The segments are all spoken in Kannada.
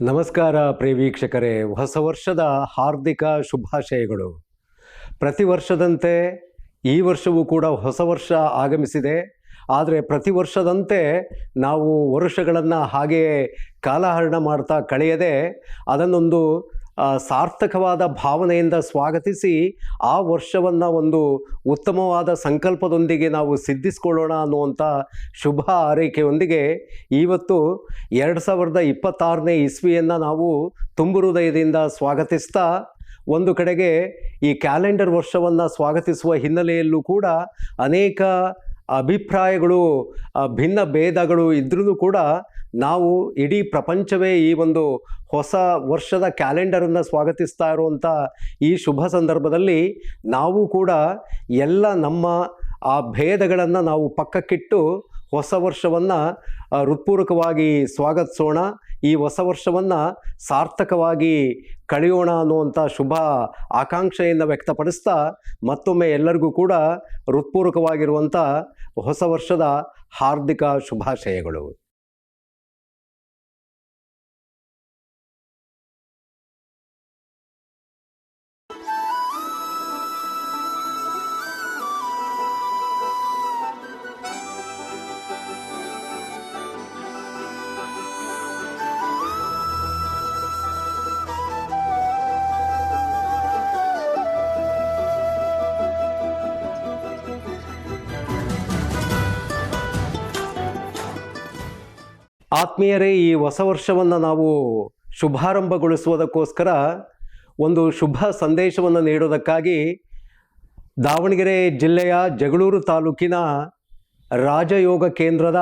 ನಮಸ್ಕಾರ ಪ್ರಿಯ ವೀಕ್ಷಕರೇ, ಹೊಸ ವರ್ಷದ ಹಾರ್ದಿಕ ಶುಭಾಶಯಗಳು. ಪ್ರತಿ ವರ್ಷದಂತೆ ಈ ವರ್ಷವೂ ಕೂಡ ಹೊಸ ವರ್ಷ ಆಗಮಿಸಿದೆ. ಆದರೆ ಪ್ರತಿ ವರ್ಷದಂತೆ ನಾವು ವರ್ಷಗಳನ್ನು ಹಾಗೆಯೇ ಕಾಲಹರಣ ಮಾಡ್ತಾ ಕಳೆಯದೆ ಅದನ್ನೊಂದು ಸಾರ್ಥಕವಾದ ಭಾವನೆಯಿಂದ ಸ್ವಾಗತಿಸಿ ಆ ವರ್ಷವನ್ನು ಒಂದು ಉತ್ತಮವಾದ ಸಂಕಲ್ಪದೊಂದಿಗೆ ನಾವು ಸಿದ್ಧಿಸಿಕೊಳ್ಳೋಣ ಅನ್ನುವಂಥ ಶುಭ ಹಾರೈಕೆಯೊಂದಿಗೆ ಇವತ್ತು 2026ನೇ ಇಸ್ವಿಯನ್ನು ನಾವು ತುಂಬು ಹೃದಯದಿಂದ ಸ್ವಾಗತಿಸ್ತಾ ಒಂದು ಕಡೆಗೆ ಈ ಕ್ಯಾಲೆಂಡರ್ ವರ್ಷವನ್ನು ಸ್ವಾಗತಿಸುವ ಹಿನ್ನೆಲೆಯಲ್ಲೂ ಕೂಡ ಅನೇಕ ಅಭಿಪ್ರಾಯಗಳು, ಭಿನ್ನ ಭೇದಗಳು ಇದ್ರೂ ಕೂಡ ನಾವು ಇಡೀ ಪ್ರಪಂಚವೇ ಈ ಒಂದು ಹೊಸ ವರ್ಷದ ಕ್ಯಾಲೆಂಡರನ್ನು ಸ್ವಾಗತಿಸ್ತಾ ಇರುವಂಥ ಈ ಶುಭ ಸಂದರ್ಭದಲ್ಲಿ ನಾವು ಕೂಡ ಎಲ್ಲ ನಮ್ಮ ಆ ಭೇದಗಳನ್ನು ನಾವು ಪಕ್ಕಕ್ಕಿಟ್ಟು ಹೊಸ ವರ್ಷವನ್ನು ಹೃತ್ಪೂರ್ವಕವಾಗಿ ಸ್ವಾಗತಿಸೋಣ, ಈ ಹೊಸ ವರ್ಷವನ್ನು ಸಾರ್ಥಕವಾಗಿ ಕಳೆಯೋಣ ಅನ್ನುವಂಥ ಶುಭ ಆಕಾಂಕ್ಷೆಯನ್ನು ವ್ಯಕ್ತಪಡಿಸ್ತಾ ಮತ್ತೊಮ್ಮೆ ಎಲ್ಲರಿಗೂ ಕೂಡ ಹೃತ್ಪೂರ್ವಕವಾಗಿರುವಂಥ ಹೊಸ ವರ್ಷದ ಹಾರ್ದಿಕ ಶುಭಾಶಯಗಳು. ಆತ್ಮೀಯರೇ, ಈ ಹೊಸ ವರ್ಷವನ್ನು ನಾವು ಶುಭಾರಂಭಗೊಳಿಸುವುದಕ್ಕೋಸ್ಕರ ಒಂದು ಶುಭ ಸಂದೇಶವನ್ನು ನೀಡೋದಕ್ಕಾಗಿ ದಾವಣಗೆರೆ ಜಿಲ್ಲೆಯ ಜಗಳೂರು ತಾಲೂಕಿನ ರಾಜಯೋಗ ಕೇಂದ್ರದ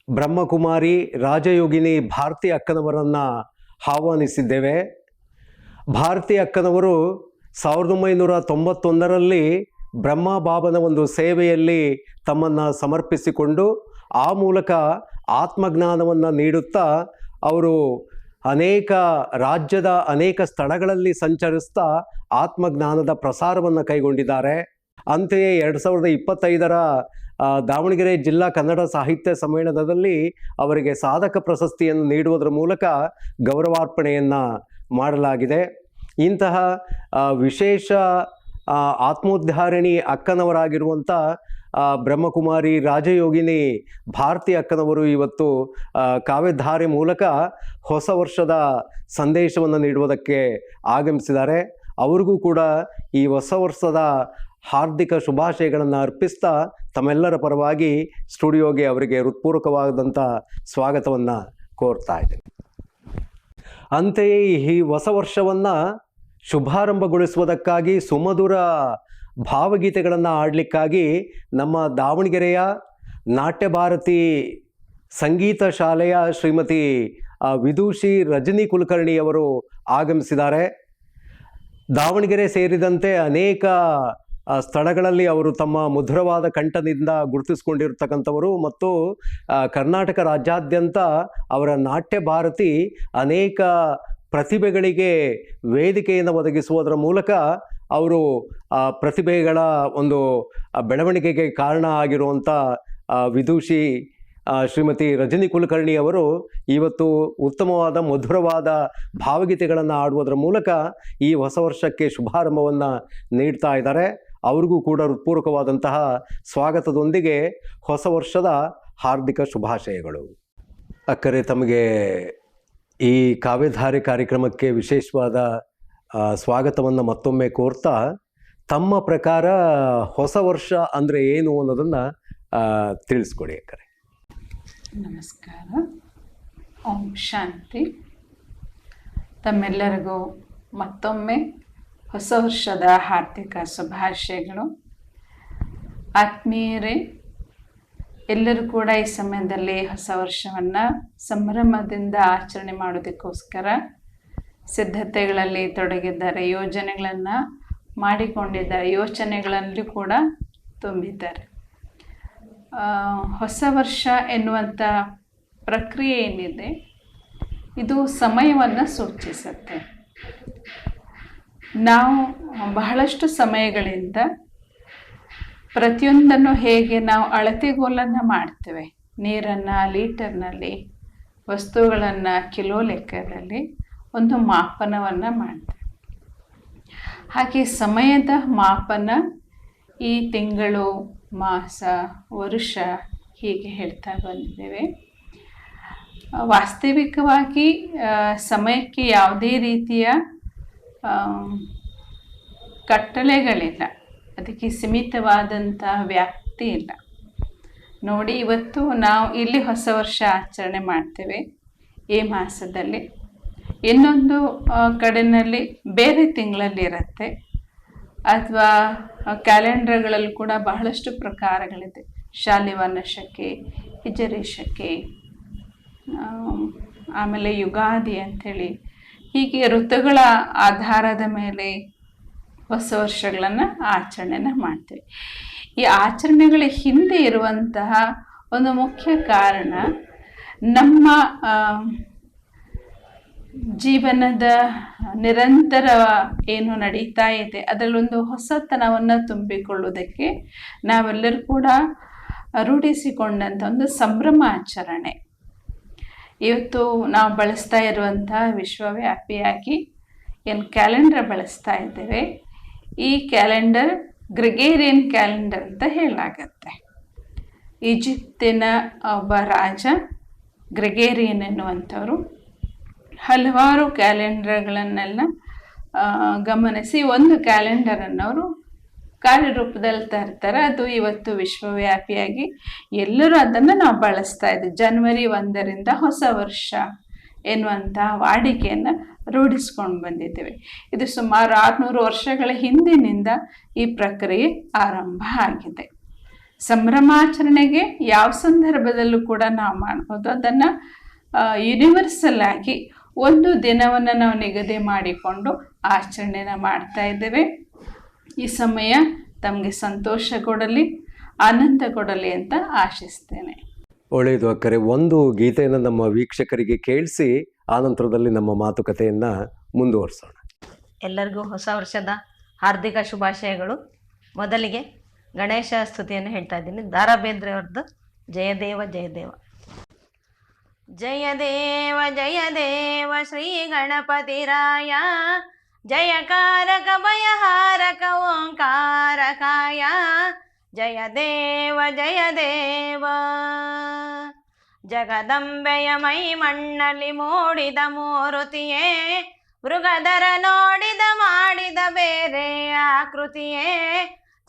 ಬ್ರಹ್ಮಕುಮಾರಿ ರಾಜಯೋಗಿನಿ ಭಾರತಿ ಅಕ್ಕನವರನ್ನು ಆಹ್ವಾನಿಸಿದ್ದೇವೆ. ಭಾರತಿ ಅಕ್ಕನವರು 1991ರಲ್ಲಿ ಬ್ರಹ್ಮಬಾಬನ ಒಂದು ಸೇವೆಯಲ್ಲಿ ತಮ್ಮನ್ನು ಸಮರ್ಪಿಸಿಕೊಂಡು ಆ ಮೂಲಕ ಆತ್ಮಜ್ಞಾನವನ್ನು ನೀಡುತ್ತಾ ಅವರು ರಾಜ್ಯದ ಅನೇಕ ಸ್ಥಳಗಳಲ್ಲಿ ಸಂಚರಿಸ್ತಾ ಆತ್ಮಜ್ಞಾನದ ಪ್ರಸಾರವನ್ನು ಕೈಗೊಂಡಿದ್ದಾರೆ. ಅಂತೆಯೇ 2025ರ ದಾವಣಗೆರೆ ಜಿಲ್ಲಾ ಕನ್ನಡ ಸಾಹಿತ್ಯ ಸಮ್ಮೇಳನದಲ್ಲಿ ಅವರಿಗೆ ಸಾಧಕ ಪ್ರಶಸ್ತಿಯನ್ನು ನೀಡುವುದರ ಮೂಲಕ ಗೌರವಾರ್ಪಣೆಯನ್ನು ಮಾಡಲಾಗಿದೆ. ಇಂತಹ ವಿಶೇಷ ಆತ್ಮೋದ್ಧಾರಿಣಿ ಅಕ್ಕನವರಾಗಿರುವಂಥ ಬ್ರಹ್ಮಕುಮಾರಿ ರಾಜಯೋಗಿನಿ ಭಾರತಿ ಅಕ್ಕನವರು ಇವತ್ತು ಕಾವ್ಯಧಾರೆ ಮೂಲಕ ಹೊಸ ವರ್ಷದ ಸಂದೇಶವನ್ನು ನೀಡುವುದಕ್ಕೆ ಆಗಮಿಸಿದ್ದಾರೆ. ಅವ್ರಿಗೂ ಕೂಡ ಈ ಹೊಸ ವರ್ಷದ ಹಾರ್ದಿಕ ಶುಭಾಶಯಗಳನ್ನು ಅರ್ಪಿಸ್ತಾ ತಮ್ಮೆಲ್ಲರ ಪರವಾಗಿ ಸ್ಟುಡಿಯೋಗೆ ಅವರಿಗೆ ಹೃತ್ಪೂರ್ವಕವಾದಂಥ ಸ್ವಾಗತವನ್ನು ಕೋರ್ತಾ ಇದ್ದೇನೆ. ಅಂತೆಯೇ ಈ ಹೊಸ ವರ್ಷವನ್ನು ಶುಭಾರಂಭಗೊಳಿಸುವುದಕ್ಕಾಗಿ ಸುಮಧುರ ಭಾವಗೀತೆಗಳನ್ನು ಹಾಡಲಿಕ್ಕಾಗಿ ನಮ್ಮ ದಾವಣಗೆರೆಯ ನಾಟ್ಯ ಭಾರತಿ ಸಂಗೀತ ಶಾಲೆಯ ಶ್ರೀಮತಿ ವಿದೂಷಿ ರಜನಿ ಕುಲಕರ್ಣಿಯವರು ಆಗಮಿಸಿದ್ದಾರೆ. ದಾವಣಗೆರೆ ಸೇರಿದಂತೆ ಅನೇಕ ಸ್ಥಳಗಳಲ್ಲಿ ಅವರು ತಮ್ಮ ಮಧುರವಾದ ಕಂಠದಿಂದ ಗುರುತಿಸಿಕೊಂಡಿರ್ತಕ್ಕಂಥವರು ಮತ್ತು ಕರ್ನಾಟಕ ರಾಜ್ಯಾದ್ಯಂತ ಅವರ ನಾಟ್ಯ ಭಾರತಿ ಅನೇಕ ಪ್ರತಿಭೆಗಳಿಗೆ ವೇದಿಕೆಯನ್ನು ಒದಗಿಸುವುದರ ಮೂಲಕ ಅವರು ಪ್ರತಿಭೆಗಳ ಒಂದು ಬೆಳವಣಿಗೆಗೆ ಕಾರಣ ಆಗಿರುವಂಥ ವಿದೂಷಿ ಶ್ರೀಮತಿ ರಜನಿ ಕುಲಕರ್ಣಿ ಅವರು ಇವತ್ತು ಉತ್ತಮವಾದ ಮಧುರವಾದ ಭಾವಗೀತೆಗಳನ್ನು ಹಾಡುವುದರ ಮೂಲಕ ಈ ಹೊಸ ವರ್ಷಕ್ಕೆ ಶುಭಾರಂಭವನ್ನು ನೀಡ್ತಾ ಇದ್ದಾರೆ. ಅವ್ರಿಗೂ ಕೂಡ ಹೃತ್ಪೂರ್ವಕವಾದಂತಹ ಸ್ವಾಗತದೊಂದಿಗೆ ಹೊಸ ವರ್ಷದ ಹಾರ್ದಿಕ ಶುಭಾಶಯಗಳು. ಅಕ್ಕರೆ, ತಮಗೆ ಈ ಕಾವ್ಯಧಾರೆ ಕಾರ್ಯಕ್ರಮಕ್ಕೆ ವಿಶೇಷವಾದ ಸ್ವಾಗತವನ್ನು ಮತ್ತೊಮ್ಮೆ ಕೋರ್ತಾ ತಮ್ಮ ಪ್ರಕಾರ ಹೊಸ ವರ್ಷ ಅಂದರೆ ಏನು ಅನ್ನೋದನ್ನು ತಿಳಿಸ್ಕೊಡಿ ಅಕ್ಕರೆ. ನಮಸ್ಕಾರ, ಓಂ ಶಾಂತಿ. ತಮ್ಮೆಲ್ಲರಿಗೂ ಮತ್ತೊಮ್ಮೆ ಹೊಸ ವರ್ಷದ ಹಾರ್ದಿಕ ಶುಭಾಶಯಗಳು. ಆತ್ಮೀಯರೇ, ಎಲ್ಲರೂ ಕೂಡ ಈ ಸಮಯದಲ್ಲಿ ಹೊಸ ವರ್ಷವನ್ನು ಸಂಭ್ರಮದಿಂದ ಆಚರಣೆ ಮಾಡೋದಕ್ಕೋಸ್ಕರ ಸಿದ್ಧತೆಗಳಲ್ಲಿ ತೊಡಗಿದ್ದಾರೆ, ಯೋಜನೆಗಳನ್ನು ಮಾಡಿಕೊಂಡಿದ್ದಾರೆ, ಯೋಚನೆಗಳಲ್ಲಿ ಕೂಡ ತುಂಬಿದ್ದಾರೆ. ಹೊಸ ವರ್ಷ ಎನ್ನುವಂಥ ಪ್ರಕ್ರಿಯೆ ಏನಿದೆ ಇದು ಸಮಯವನ್ನು ಸೂಚಿಸುತ್ತೆ. ನಾವು ಬಹಳಷ್ಟು ಸಮಯಗಳಿಂದ ಪ್ರತಿಯೊಂದನ್ನು ಹೇಗೆ ನಾವು ಅಳತೆಗೋಲನ್ನು ಮಾಡ್ತೇವೆ, ನೀರನ್ನು ಲೀಟರ್ನಲ್ಲಿ, ವಸ್ತುಗಳನ್ನು ಕಿಲೋ ಲೆಕ್ಕದಲ್ಲಿ ಒಂದು ಮಾಪನವನ್ನು ಮಾಡ್ತೇವೆ. ಹಾಗೆ ಸಮಯದ ಮಾಪನ ಈ ತಿಂಗಳು, ಮಾಸ, ವರುಷ ಹೀಗೆ ಹೇಳ್ತಾ ಬಂದಿದ್ದೇವೆ. ವಾಸ್ತವಿಕವಾಗಿ ಸಮಯಕ್ಕೆ ಯಾವುದೇ ರೀತಿಯ ಕಟ್ಟಳೆಗಳಿಲ್ಲ, ಅದಕ್ಕೆ ಸೀಮಿತವಾದಂಥ ವ್ಯಾಪ್ತಿ ಇಲ್ಲ. ನೋಡಿ, ಇವತ್ತು ನಾವು ಇಲ್ಲಿ ಹೊಸ ವರ್ಷ ಆಚರಣೆ ಮಾಡ್ತೇವೆ ಈ ಮಾಸದಲ್ಲಿ, ಇನ್ನೊಂದು ಕಡೆಯಲ್ಲಿ ಬೇರೆ ತಿಂಗಳಲ್ಲಿ ಇರುತ್ತೆ, ಅಥವಾ ಕ್ಯಾಲೆಂಡರ್ಗಳಲ್ಲಿ ಕೂಡ ಬಹಳಷ್ಟು ಪ್ರಕಾರಗಳಿದೆ. ಶಾಲಿವಾನ ಶಕೆ, ಹಿಜರಿ ಶಕೆ, ಆಮೇಲೆ ಯುಗಾದಿ ಅಂಥೇಳಿ, ಹೀಗೆ ಋತುಗಳ ಆಧಾರದ ಮೇಲೆ ಹೊಸ ವರ್ಷಗಳನ್ನು ಆಚರಣೆನ ಮಾಡ್ತೇವೆ. ಈ ಆಚರಣೆಗಳ ಹಿಂದೆ ಇರುವಂತಹ ಒಂದು ಮುಖ್ಯ ಕಾರಣ, ನಮ್ಮ ಜೀವನದ ನಿರಂತರ ಏನು ನಡೀತಾ ಇದೆ ಅದರಲ್ಲೊಂದು ಹೊಸತನವನ್ನು ತುಂಬಿಕೊಳ್ಳುವುದಕ್ಕೆ ನಾವೆಲ್ಲರೂ ಕೂಡ ರೂಢಿಸಿಕೊಂಡಂಥ ಒಂದು ಸಂಭ್ರಮಾಚರಣೆ. ಇವತ್ತು ನಾವು ಬಳಸ್ತಾ ಇರುವಂತಹ ವಿಶ್ವವ್ಯಾಪಿಯಾಗಿ ಏನು ಕ್ಯಾಲೆಂಡರ್ ಬಳಸ್ತಾ ಇದ್ದೇವೆ, ಈ ಕ್ಯಾಲೆಂಡರ್ ಗ್ರೆಗೇರಿಯನ್ ಕ್ಯಾಲೆಂಡರ್ ಅಂತ ಹೇಳಲಾಗತ್ತೆ. ಈಜಿಪ್ತಿನ ಒಬ್ಬ ರಾಜ ಗ್ರೆಗೇರಿಯನ್ ಎನ್ನುವಂಥವರು ಹಲವಾರು ಕ್ಯಾಲೆಂಡರ್ಗಳನ್ನೆಲ್ಲ ಗಮನಿಸಿ ಒಂದು ಕ್ಯಾಲೆಂಡರನ್ನು ಅವರು ಕಾರ್ಯರೂಪದಲ್ಲಿ ತರ್ತಾರೆ. ಅದು ಇವತ್ತು ವಿಶ್ವವ್ಯಾಪಿಯಾಗಿ ಎಲ್ಲರೂ ಅದನ್ನು ನಾವು ಬಳಸ್ತಾ ಇದ್ದೀವಿ. ಜನವರಿ 1ರಿಂದ ಹೊಸ ವರ್ಷ ಎನ್ನುವಂಥ ವಾಡಿಕೆಯನ್ನು ರೂಢಿಸ್ಕೊಂಡು ಬಂದಿದ್ದೇವೆ. ಇದು ಸುಮಾರು 600 ವರ್ಷಗಳ ಹಿಂದಿನಿಂದ ಈ ಪ್ರಕ್ರಿಯೆ ಆರಂಭ ಆಗಿದೆ. ಸಂಭ್ರಮಾಚರಣೆಗೆ ಯಾವ ಸಂದರ್ಭದಲ್ಲೂ ಕೂಡ ನಾವು ಮಾಡ್ಬೋದು. ಅದನ್ನು ಯೂನಿವರ್ಸಲ್ ಆಗಿ ಒಂದು ದಿನವನ್ನು ನಾವು ನಿಗದಿ ಮಾಡಿಕೊಂಡು ಆಚರಣೆನ ಮಾಡ್ತಾ ಇದ್ದೇವೆ. ಈ ಸಮಯ ತಮಗೆ ಸಂತೋಷ ಕೊಡಲಿ, ಆನಂದ ಕೊಡಲಿ ಅಂತ ಆಶಿಸ್ತೇನೆ. ಒಳ್ಳೆಯದು ಅಕ್ಕರೆ. ಒಂದು ಗೀತೆಯನ್ನು ನಮ್ಮ ವೀಕ್ಷಕರಿಗೆ ಕೇಳಿಸಿ ಆನಂತರದಲ್ಲಿ ನಮ್ಮ ಮಾತುಕತೆಯನ್ನು ಮುಂದುವರಿಸೋಣ. ಎಲ್ಲರಿಗೂ ಹೊಸ ವರ್ಷದ ಹಾರ್ದಿಕ ಶುಭಾಶಯಗಳು. ಮೊದಲಿಗೆ ಗಣೇಶ ಸ್ತುತಿಯನ್ನು ಹೇಳ್ತಾ ಇದ್ದೀನಿ. ದಾರಾ ಬೇಂದ್ರೆ ಅವ್ರದ್ದು ಜಯದೇವ ಜಯದೇವ. ಜಯದೇವ ಜಯದೇವ ಶ್ರೀ ಗಣಪತಿರಾಯ, ಜಯಕಾರಕ ಭಯಹಾರಕ ಓಂಕಾರಕಾಯ, ಜಯದೇವ ಜಯದೇವ. ಜಗದಂಬೆಯ ಮೈ ಮಣ್ಣಲ್ಲಿ ಮೂಡಿದ ಮೂರುತಿಯೇ, ಮೃಗಧರ ನೋಡಿದ ಮಾಡಿದ ಬೇರೆ ಆಕೃತಿಯೇ,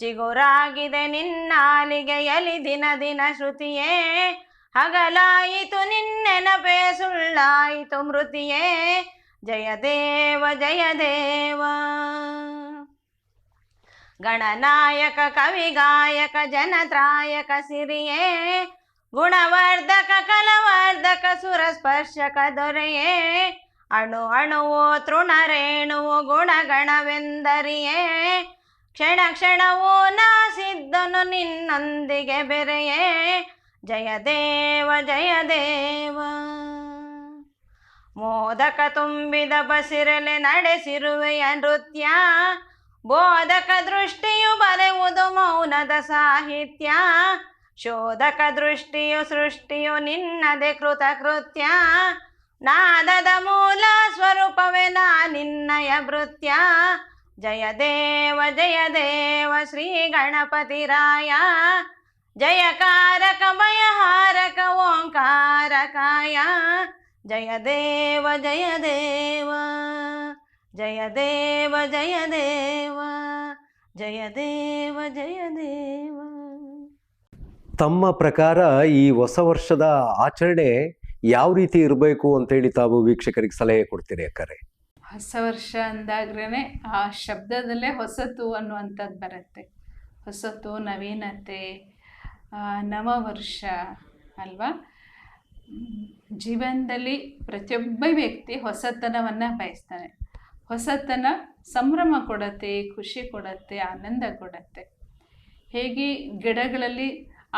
ಚಿಗುರಾಗಿದೆ ನಿನ್ನಾಲಿಗೆಯಲಿ ದಿನ ದಿನ ಶ್ರುತಿಯೇ, ಹಗಲಾಯಿತು ನಿನ್ನೆನಪೇ ಸುಳ್ಳಾಯಿತು ಮೃತಿಯೇ, ಜಯದೇವ ಜಯದೇವ. ಗಣನಾಯಕ ಕವಿಗಾಯಕ ಜನತ್ರಾಯಕ ಸಿರಿಯೇ, ಗುಣವರ್ಧಕ ಕಲವರ್ಧಕ ಸುರಸ್ಪರ್ಶಕ ದೊರೆಯೇ, ಅಣು ಅಣುವು ತೃಣರೇಣುವು ಗುಣಗಣವೆಂದರಿಯೇ, ಕ್ಷಣ ಕ್ಷಣವೂ ನಾಸಿದ್ದನು ನಿನ್ನೊಂದಿಗೆ ಬೆರೆಯೇ, ಜಯದೇವ ಜಯದೇವ. ಮೋದಕ ತುಂಬಿದ ಬಸಿರಲೆ ನಡೆಸಿರುವೆಯ ನೃತ್ಯ, ಬೋಧಕ ದೃಷ್ಟಿಯು ಬರೆಯುವುದು ಮೌನದ ಸಾಹಿತ್ಯ, ಶೋಧಕ ದೃಷ್ಟಿಯು ಸೃಷ್ಟಿಯು ನಿನ್ನದೆ ಕೃತಕೃತ್ಯ, ನಾದದ ಮೂಲ ಸ್ವರೂಪವೇ ನಾ ನಿನ್ನಯ ಭೃತ್ಯ, ಜಯದೇವ ಜಯದೇವ ಶ್ರೀ ಗಣಪತಿರಾಯ, ಜಯಕಾರಕ ಭಯಹಾರಕ ಓಂಕಾರಕಾಯ, ಜಯದೇವ ಜಯದೇವ ಜಯದೇವ ಜಯದೇವ ಜಯದೇವ ಜಯದೇವ. ತಮ್ಮ ಪ್ರಕಾರ ಈ ಹೊಸ ವರ್ಷದ ಆಚರಣೆ ಯಾವ ರೀತಿ ಇರಬೇಕು ಅಂತೇಳಿ ತಾವು ವೀಕ್ಷಕರಿಗೆ ಸಲಹೆ ಕೊಡ್ತೀರಿ ಅಕ್ಕರೆ? ಹೊಸ ವರ್ಷ ಅಂದಾಗ್ರೇ ಆ ಶಬ್ದದಲ್ಲೇ ಹೊಸತು ಅನ್ನುವಂಥದ್ದು ಬರುತ್ತೆ. ಹೊಸತು, ನವೀನತೆ, ನವವರ್ಷ ಅಲ್ವಾ. ಜೀವನದಲ್ಲಿ ಪ್ರತಿಯೊಬ್ಬ ವ್ಯಕ್ತಿ ಹೊಸತನವನ್ನು ಬಯಸ್ತಾನೆ. ಹೊಸತನ ಸಂಭ್ರಮ ಕೊಡುತ್ತೆ, ಖುಷಿ ಕೊಡುತ್ತೆ, ಆನಂದ ಕೊಡುತ್ತೆ. ಹೇಗೆ ಗಿಡಗಳಲ್ಲಿ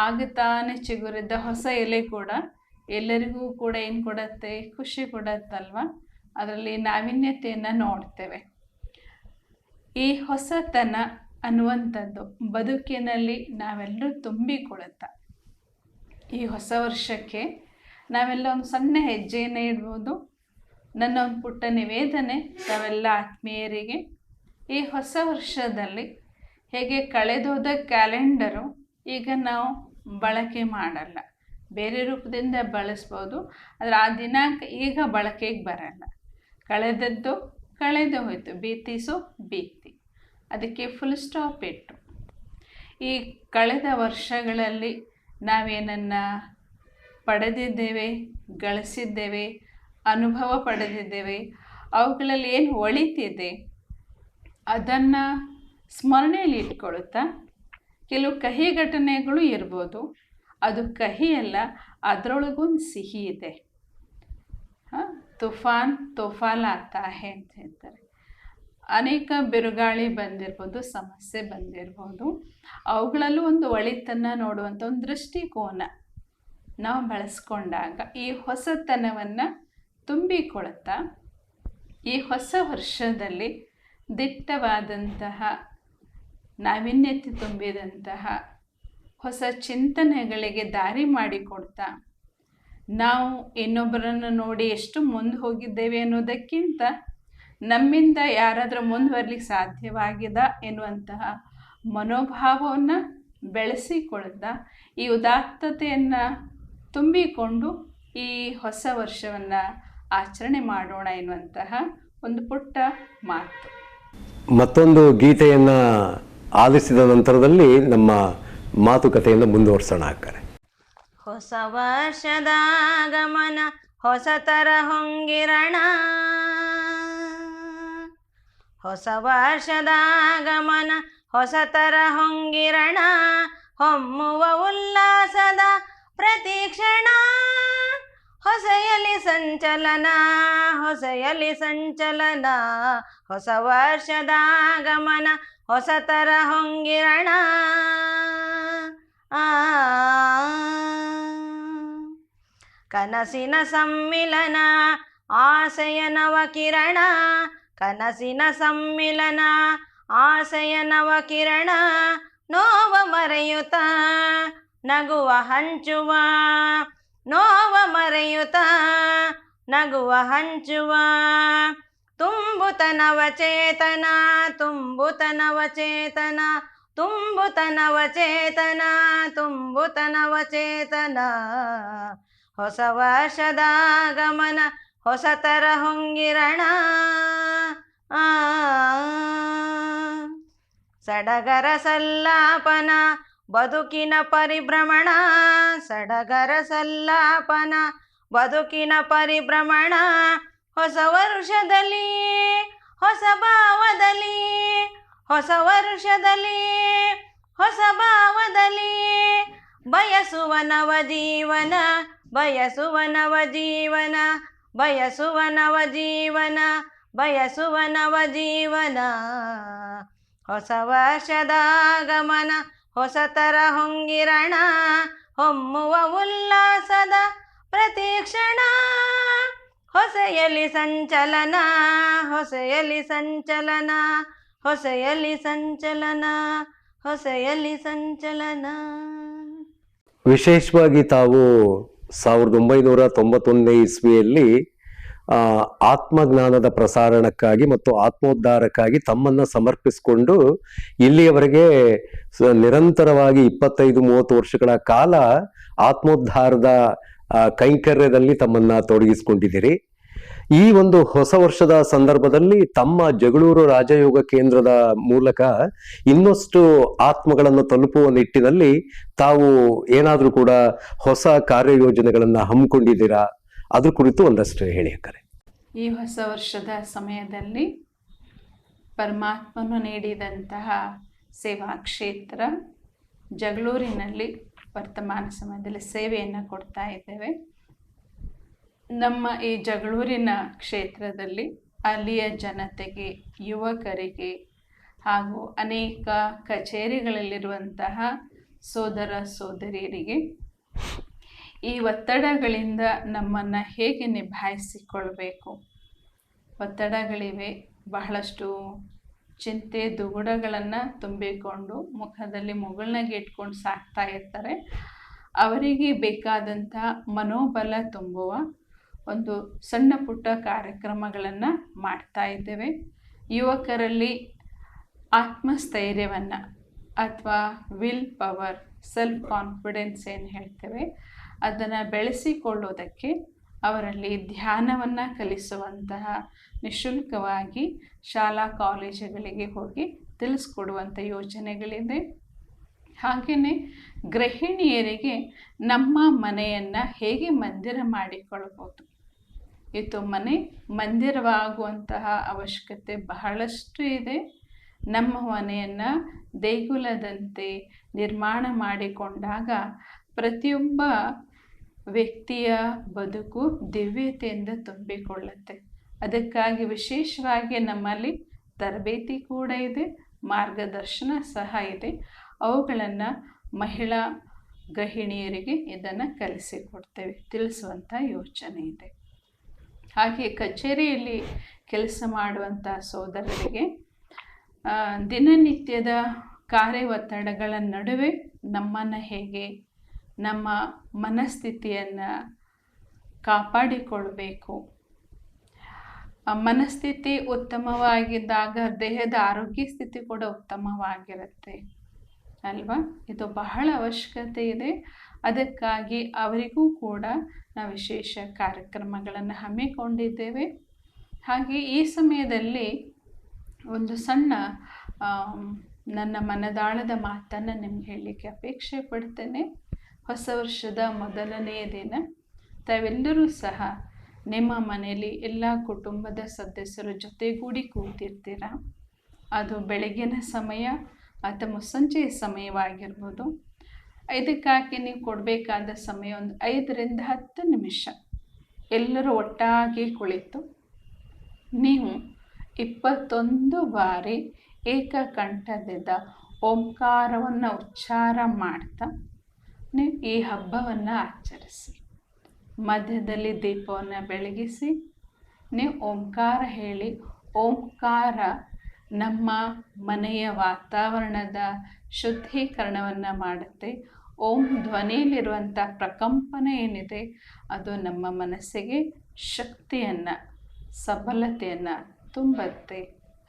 ಆಗುತ್ತಾನೆ ಚಿಗುರಿದ್ದ ಹೊಸ ಎಲೆ ಕೂಡ ಎಲ್ಲರಿಗೂ ಕೂಡ ಏನು ಕೊಡುತ್ತೆ? ಖುಷಿ ಕೊಡುತ್ತಲ್ವ. ಅದರಲ್ಲಿ ನಾವೀನ್ಯತೆಯನ್ನು ನೋಡ್ತೇವೆ. ಈ ಹೊಸತನ ಅನ್ನುವಂಥದ್ದು ಬದುಕಿನಲ್ಲಿ ನಾವೆಲ್ಲರೂ ತುಂಬಿಕೊಳ್ಳುತ್ತಾ ಈ ಹೊಸ ವರ್ಷಕ್ಕೆ ನಾವೆಲ್ಲ ಒಂದು ಸಣ್ಣ ಹೆಜ್ಜೆಯನ್ನು ಇಡ್ಬೋದು. ನನ್ನ ಒಂದು ಪುಟ್ಟ ನಿವೇದನೆ ನಾವೆಲ್ಲ ಆತ್ಮೀಯರಿಗೆ, ಈ ಹೊಸ ವರ್ಷದಲ್ಲಿ ಹೇಗೆ ಕಳೆದೋದ ಕ್ಯಾಲೆಂಡರು ಈಗ ನಾವು ಬಳಕೆ ಮಾಡಲ್ಲ, ಬೇರೆ ರೂಪದಿಂದ ಬಳಸ್ಬೋದು, ಆದರೆ ಆ ದಿನಾಂಕ ಈಗ ಬಳಕೆಗೆ ಬರಲ್ಲ. ಕಳೆದದ್ದು ಕಳೆದು ಹೋಯಿತು, ಬೀತಿಸು ಬೀತಿ, ಅದಕ್ಕೆ ಫುಲ್ ಸ್ಟಾಪ್ ಇಟ್ಟು ಈ ಕಳೆದ ವರ್ಷಗಳಲ್ಲಿ ನಾವೇನನ್ನು ಪಡೆದಿದ್ದೇವೆ, ಗಳಿಸಿದ್ದೇವೆ, ಅನುಭವ ಪಡೆದಿದ್ದೇವೆ, ಅವುಗಳಲ್ಲಿ ಏನು ಒಳಿತಿದೆ ಅದನ್ನು ಸ್ಮರಣೆಯಲ್ಲಿ ಇಟ್ಕೊಳ್ತಾ, ಕೆಲವು ಕಹಿ ಘಟನೆಗಳು ಇರ್ಬೋದು, ಅದು ಕಹಿ ಅಲ್ಲ, ಅದರೊಳಗೊಂದು ಸಿಹಿ ಇದೆ. ತುಫಾನ್ ತೋಫಾಲ್ ಆತಾ ಹೇ ಅಂತ ಹೇಳ್ತಾರೆ. ಅನೇಕ ಬಿರುಗಾಳಿ ಬಂದಿರ್ಬೋದು, ಸಮಸ್ಯೆ ಬಂದಿರ್ಬೋದು, ಅವುಗಳಲ್ಲೂ ಒಂದು ಒಳಿತನ್ನು ನೋಡುವಂಥ ಒಂದು ದೃಷ್ಟಿಕೋನ ನಾವು ಬಳಸ್ಕೊಂಡಾಗ ಈ ಹೊಸತನವನ್ನು ತುಂಬಿಕೊಳ್ತಾ, ಈ ಹೊಸ ವರ್ಷದಲ್ಲಿ ದಿಟ್ಟವಾದಂತಹ ನಾವೀನ್ಯತೆ ತುಂಬಿದಂತಹ ಹೊಸ ಚಿಂತನೆಗಳಿಗೆ ದಾರಿ ಮಾಡಿಕೊಡ್ತಾ, ನಾವು ಇನ್ನೊಬ್ಬರನ್ನು ನೋಡಿ ಎಷ್ಟು ಮುಂದೆ ಹೋಗಿದ್ದೇವೆ ಅನ್ನೋದಕ್ಕಿಂತ ನಮ್ಮಿಂದ ಯಾರಾದರೂ ಮುಂದುವರಲಿಕ್ಕೆ ಸಾಧ್ಯವಾಗಿದೆ ಎನ್ನುವಂತಹ ಮನೋಭಾವವನ್ನು ಬೆಳೆಸಿಕೊಳ್ತಾ, ಈ ಉದಾತ್ತತೆಯನ್ನು ತುಂಬಿಕೊಂಡು ಈ ಹೊಸ ವರ್ಷವನ್ನು ಆಚರಣೆ ಮಾಡೋಣ ಎನ್ನುವಂತಹ ಒಂದು ಪುಟ್ಟ ಮಾತು. ಮತ್ತೊಂದು ಗೀತೆಯನ್ನು ಆಲಿಸಿದ ನಂತರದಲ್ಲಿ ನಮ್ಮ ಮಾತುಕತೆಯನ್ನು ಮುಂದುವರಿಸೋಣ ಅಕ್ಕರೆ. ಹೊಸ ವರ್ಷದ ಆಗಮನ ಹೊಸತರ ಹೊಂಗಿರಣ, ಹೊಸ ವರ್ಷದ ಆಗಮನ ಹೊಸತರ ಹೊಂಗಿರಣ, ಹೊಮ್ಮುವ ಉಲ್ಲಾಸದ ಪ್ರತಿಕ್ಷಣ, ಹೊಸೆಯಲಿ ಸಂಚಲನ ಹೊಸೆಯಲಿ ಸಂಚಲನ, ಹೊಸ ವರ್ಷದ ಆಗಮನ ಹೊಸತರ ಹೊಂಗಿರಣ. ಕನಸಿನ ಸಮ್ಮಿಲನ ಆಸೆಯ ನವ ಕಿರಣ, ಕನಸಿನ ಸಮ್ಮಿಲನ ಆಸೆಯ ನವ ಕಿರಣ, ನೋವ ಮರೆಯುತ್ತ ನಗುವ ಹಂಚುವ, ನೋವ ಮರೆಯುತ್ತ ನಗುವ ಹಂಚುವ, ತುಂಬುತ ನವಚೇತನ ತುಂಬುತ ನವಚೇತನ, ತುಂಬುತ ನವಚೇತನ ತುಂಬುತ ನವಚೇತನ, ಹೊಸ ವರ್ಷದ ಆಗಮನ ಹೊಸತರ ಹೊಂಗಿರಣ. ಸಡಗರ ಸಲ್ಲಾಪನ ಬದುಕಿನ ಪರಿಭ್ರಮಣ, ಸಡಗರ ಸಲ್ಲಾಪನ ಬದುಕಿನ ಪರಿಭ್ರಮಣ, ಹೊಸ ವರ್ಷದಲ್ಲಿ ಹೊಸ ಭಾವದಲ್ಲಿ, ಹೊಸ ವರ್ಷದಲ್ಲಿ ಹೊಸ ಭಾವದಲ್ಲಿ, ಬಯಸುವ ನವ ಜೀವನ ಬಯಸುವ ನವ ಜೀವನ, ಬಯಸುವ ನವ ಜೀವನ ಬಯಸುವ ನವ ಜೀವನ, ಹೊಸ ವರ್ಷದ ಆಗಮನ ಹೊಸತರ ಹೊಂಗಿರಣ, ಹೊಮ್ಮುವ ಉಲ್ಲಾಸದ ಪ್ರತಿಕ್ಷಣ, ಹೊಸೆಯಲಿ ಸಂಚಲನ ಹೊಸೆಯಲಿ ಸಂಚಲನ, ಹೊಸೆಯಲಿ ಸಂಚಲನ ಹೊಸೆಯಲಿ ಸಂಚಲನ. ವಿಶೇಷವಾಗಿ ತಾವು 1991 ಇಸ್ವಿಯಲ್ಲಿ ಆತ್ಮಜ್ಞಾನದ ಪ್ರಸಾರಣಕ್ಕಾಗಿ ಮತ್ತು ಆತ್ಮೋದ್ಧಾರಕ್ಕಾಗಿ ತಮ್ಮನ್ನು ಸಮರ್ಪಿಸಿಕೊಂಡು ಇಲ್ಲಿಯವರೆಗೆ ನಿರಂತರವಾಗಿ 25-30 ವರ್ಷಗಳ ಕಾಲ ಆತ್ಮೋದ್ಧಾರದ ಕೈಂಕರ್ಯದಲ್ಲಿ ತಮ್ಮನ್ನ ತೊಡಗಿಸಿಕೊಂಡಿದ್ದೀರಿ. ಈ ಒಂದು ಹೊಸ ವರ್ಷದ ಸಂದರ್ಭದಲ್ಲಿ ತಮ್ಮ ಜಗಳೂರು ರಾಜಯೋಗ ಕೇಂದ್ರದ ಮೂಲಕ ಇನ್ನಷ್ಟು ಆತ್ಮಗಳನ್ನು ತಲುಪುವ ನಿಟ್ಟಿನಲ್ಲಿ ತಾವು ಏನಾದರೂ ಕೂಡ ಹೊಸ ಕಾರ್ಯಯೋಜನೆಗಳನ್ನು ಹಮ್ಮಿಕೊಂಡಿದ್ದೀರಾ? ಅದ್ರ ಕುರಿತು ಒಂದಷ್ಟು ಹೇಳಿ ಅಕ್ಕರೆ. ಈ ಹೊಸ ವರ್ಷದ ಸಮಯದಲ್ಲಿ ಪರಮಾತ್ಮನು ನೀಡಿದಂತಹ ಸೇವಾ ಕ್ಷೇತ್ರ ಜಗಳೂರಿನಲ್ಲಿ ವರ್ತಮಾನ ಸಮಯದಲ್ಲಿ ಸೇವೆಯನ್ನು ಕೊಡ್ತಾ ಇದ್ದೇವೆ. ನಮ್ಮ ಈ ಜಗಳೂರಿನ ಕ್ಷೇತ್ರದಲ್ಲಿ ಅಲ್ಲಿಯ ಜನತೆಗೆ, ಯುವಕರಿಗೆ ಹಾಗೂ ಅನೇಕ ಕಚೇರಿಗಳಲ್ಲಿರುವಂತಹ ಸೋದರ ಸೋದರಿಯರಿಗೆ ಈ ಒತ್ತಡಗಳಿಂದ ನಮ್ಮನ್ನು ಹೇಗೆ ನಿಭಾಯಿಸಿಕೊಳ್ಬೇಕು, ಒತ್ತಡಗಳಿವೆ, ಬಹಳಷ್ಟು ಚಿಂತೆ ದುಗುಡಗಳನ್ನು ತುಂಬಿಕೊಂಡು ಮುಖದಲ್ಲಿ ಮುಗುಳ್ನಾಗೆ ಇಟ್ಕೊಂಡು ಸಾಕ್ತಾ ಇರ್ತಾರೆ. ಅವರಿಗೆ ಬೇಕಾದಂಥ ಮನೋಬಲ ತುಂಬುವ ಒಂದು ಸಣ್ಣ ಪುಟ್ಟ ಕಾರ್ಯಕ್ರಮಗಳನ್ನು ಮಾಡ್ತಾ ಇದ್ದೇವೆ. ಯುವಕರಲ್ಲಿ ಆತ್ಮಸ್ಥೈರ್ಯವನ್ನು ಅಥವಾ ವಿಲ್ ಪವರ್, ಸೆಲ್ಫ್ ಕಾನ್ಫಿಡೆನ್ಸ್ ಏನು ಹೇಳ್ತೇವೆ ಅದನ್ನು ಬೆಳೆಸಿಕೊಳ್ಳೋದಕ್ಕೆ ಅವರಲ್ಲಿ ಧ್ಯಾನವನ್ನು ಕಲಿಸುವಂತಹ ನಿಶುಲ್ಕವಾಗಿ ಶಾಲಾ ಕಾಲೇಜುಗಳಿಗೆ ಹೋಗಿ ತಿಳಿಸ್ಕೊಡುವಂಥ ಯೋಜನೆಗಳಿದೆ. ಹಾಗೆಯೇ ಗೃಹಿಣಿಯರಿಗೆ ನಮ್ಮ ಮನೆಯನ್ನು ಹೇಗೆ ಮಂದಿರ ಮಾಡಿಕೊಳ್ಬೋದು, ಇದು ಮನೆ ಮಂದಿರವಾಗುವಂತಹ ಅವಶ್ಯಕತೆ ಬಹಳಷ್ಟು ಇದೆ. ನಮ್ಮ ಮನೆಯನ್ನು ದೇಗುಲದಂತೆ ನಿರ್ಮಾಣ ಮಾಡಿಕೊಂಡಾಗ ಪ್ರತಿಯೊಬ್ಬ ವ್ಯಕ್ತಿಯ ಬದುಕು ದಿವ್ಯತೆಯಿಂದ ತುಂಬಿಕೊಳ್ಳುತ್ತೆ. ಅದಕ್ಕಾಗಿ ವಿಶೇಷವಾಗಿ ನಮ್ಮಲ್ಲಿ ತರಬೇತಿ ಕೂಡ ಇದೆ, ಮಾರ್ಗದರ್ಶನ ಸಹ ಇದೆ. ಅವುಗಳನ್ನು ಮಹಿಳಾ ಗೃಹಿಣಿಯರಿಗೆ ಇದನ್ನು ಕಲಿಸಿಕೊಡ್ತೇವೆ, ತಿಳಿಸುವಂಥ ಯೋಚನೆ ಇದೆ. ಹಾಗೆ ಕಚೇರಿಯಲ್ಲಿ ಕೆಲಸ ಮಾಡುವಂಥ ಸೋದರರಿಗೆ ದಿನನಿತ್ಯದ ಕಾರ್ಯ ಒತ್ತಡಗಳ ನಡುವೆ ನಮ್ಮನ್ನು ಹೇಗೆ ನಮ್ಮ ಮನಸ್ಥಿತಿಯನ್ನು ಕಾಪಾಡಿಕೊಳ್ಬೇಕು. ಮನಸ್ಥಿತಿ ಉತ್ತಮವಾಗಿದ್ದಾಗ ದೇಹದ ಆರೋಗ್ಯ ಸ್ಥಿತಿ ಕೂಡ ಉತ್ತಮವಾಗಿರುತ್ತೆ ಅಲ್ವಾ. ಇದು ಬಹಳ ಅವಶ್ಯಕತೆ ಇದೆ. ಅದಕ್ಕಾಗಿ ಅವರಿಗೂ ಕೂಡ ನಾವು ವಿಶೇಷ ಕಾರ್ಯಕ್ರಮಗಳನ್ನು ಹಮ್ಮಿಕೊಂಡಿದ್ದೇವೆ. ಹಾಗೆ ಈ ಸಮಯದಲ್ಲಿ ಒಂದು ಸಣ್ಣ ನನ್ನ ಮನದಾಳದ ಮಾತನ್ನು ನಿಮ್ಗೆ ಹೇಳಲಿಕ್ಕೆ ಅಪೇಕ್ಷೆ ಪಡ್ತೇನೆ. ಹೊಸ ವರ್ಷದ ಮೊದಲನೆಯ ದಿನ ತಾವೆಲ್ಲರೂ ಸಹ ನಿಮ್ಮ ಮನೆಯಲ್ಲಿ ಎಲ್ಲ ಕುಟುಂಬದ ಸದಸ್ಯರ ಜೊತೆಗೂಡಿ ಕೂತಿರ್ತೀರ. ಅದು ಬೆಳಗಿನ ಸಮಯ ಅಥವಾ ಮುಸ್ಸಂಜೆಯ ಸಮಯವಾಗಿರ್ಬೋದು. ಇದಕ್ಕಾಗಿ ನೀವು ಕೊಡಬೇಕಾದ ಸಮಯ ಒಂದು 5 ರಿಂದ 10 ನಿಮಿಷ ಎಲ್ಲರೂ ಒಟ್ಟಾಗಿ ಕುಳಿತು ನೀವು 21 ಬಾರಿ ಏಕಕಂಠದಿಂದ ಓಂಕಾರವನ್ನು ಉಚ್ಚಾರ ಮಾಡ್ತಾ ನೀವು ಈ ಹಬ್ಬವನ್ನು ಆಚರಿಸಿ. ಮಧ್ಯದಲ್ಲಿ ದೀಪವನ್ನು ಬೆಳಗಿಸಿ ನೀವು ಓಂಕಾರ ಹೇಳಿ. ಓಂಕಾರ ನಮ್ಮ ಮನೆಯ ವಾತಾವರಣದ ಶುದ್ಧೀಕರಣವನ್ನು ಮಾಡುತ್ತೆ. ಓಂ ಧ್ವನಿಯಲ್ಲಿರುವಂಥ ಪ್ರಕಂಪನೆ ಏನಿದೆ ಅದು ನಮ್ಮ ಮನಸ್ಸಿಗೆ ಶಕ್ತಿಯನ್ನು, ಸಬಲತೆಯನ್ನು ತುಂಬುತ್ತೆ.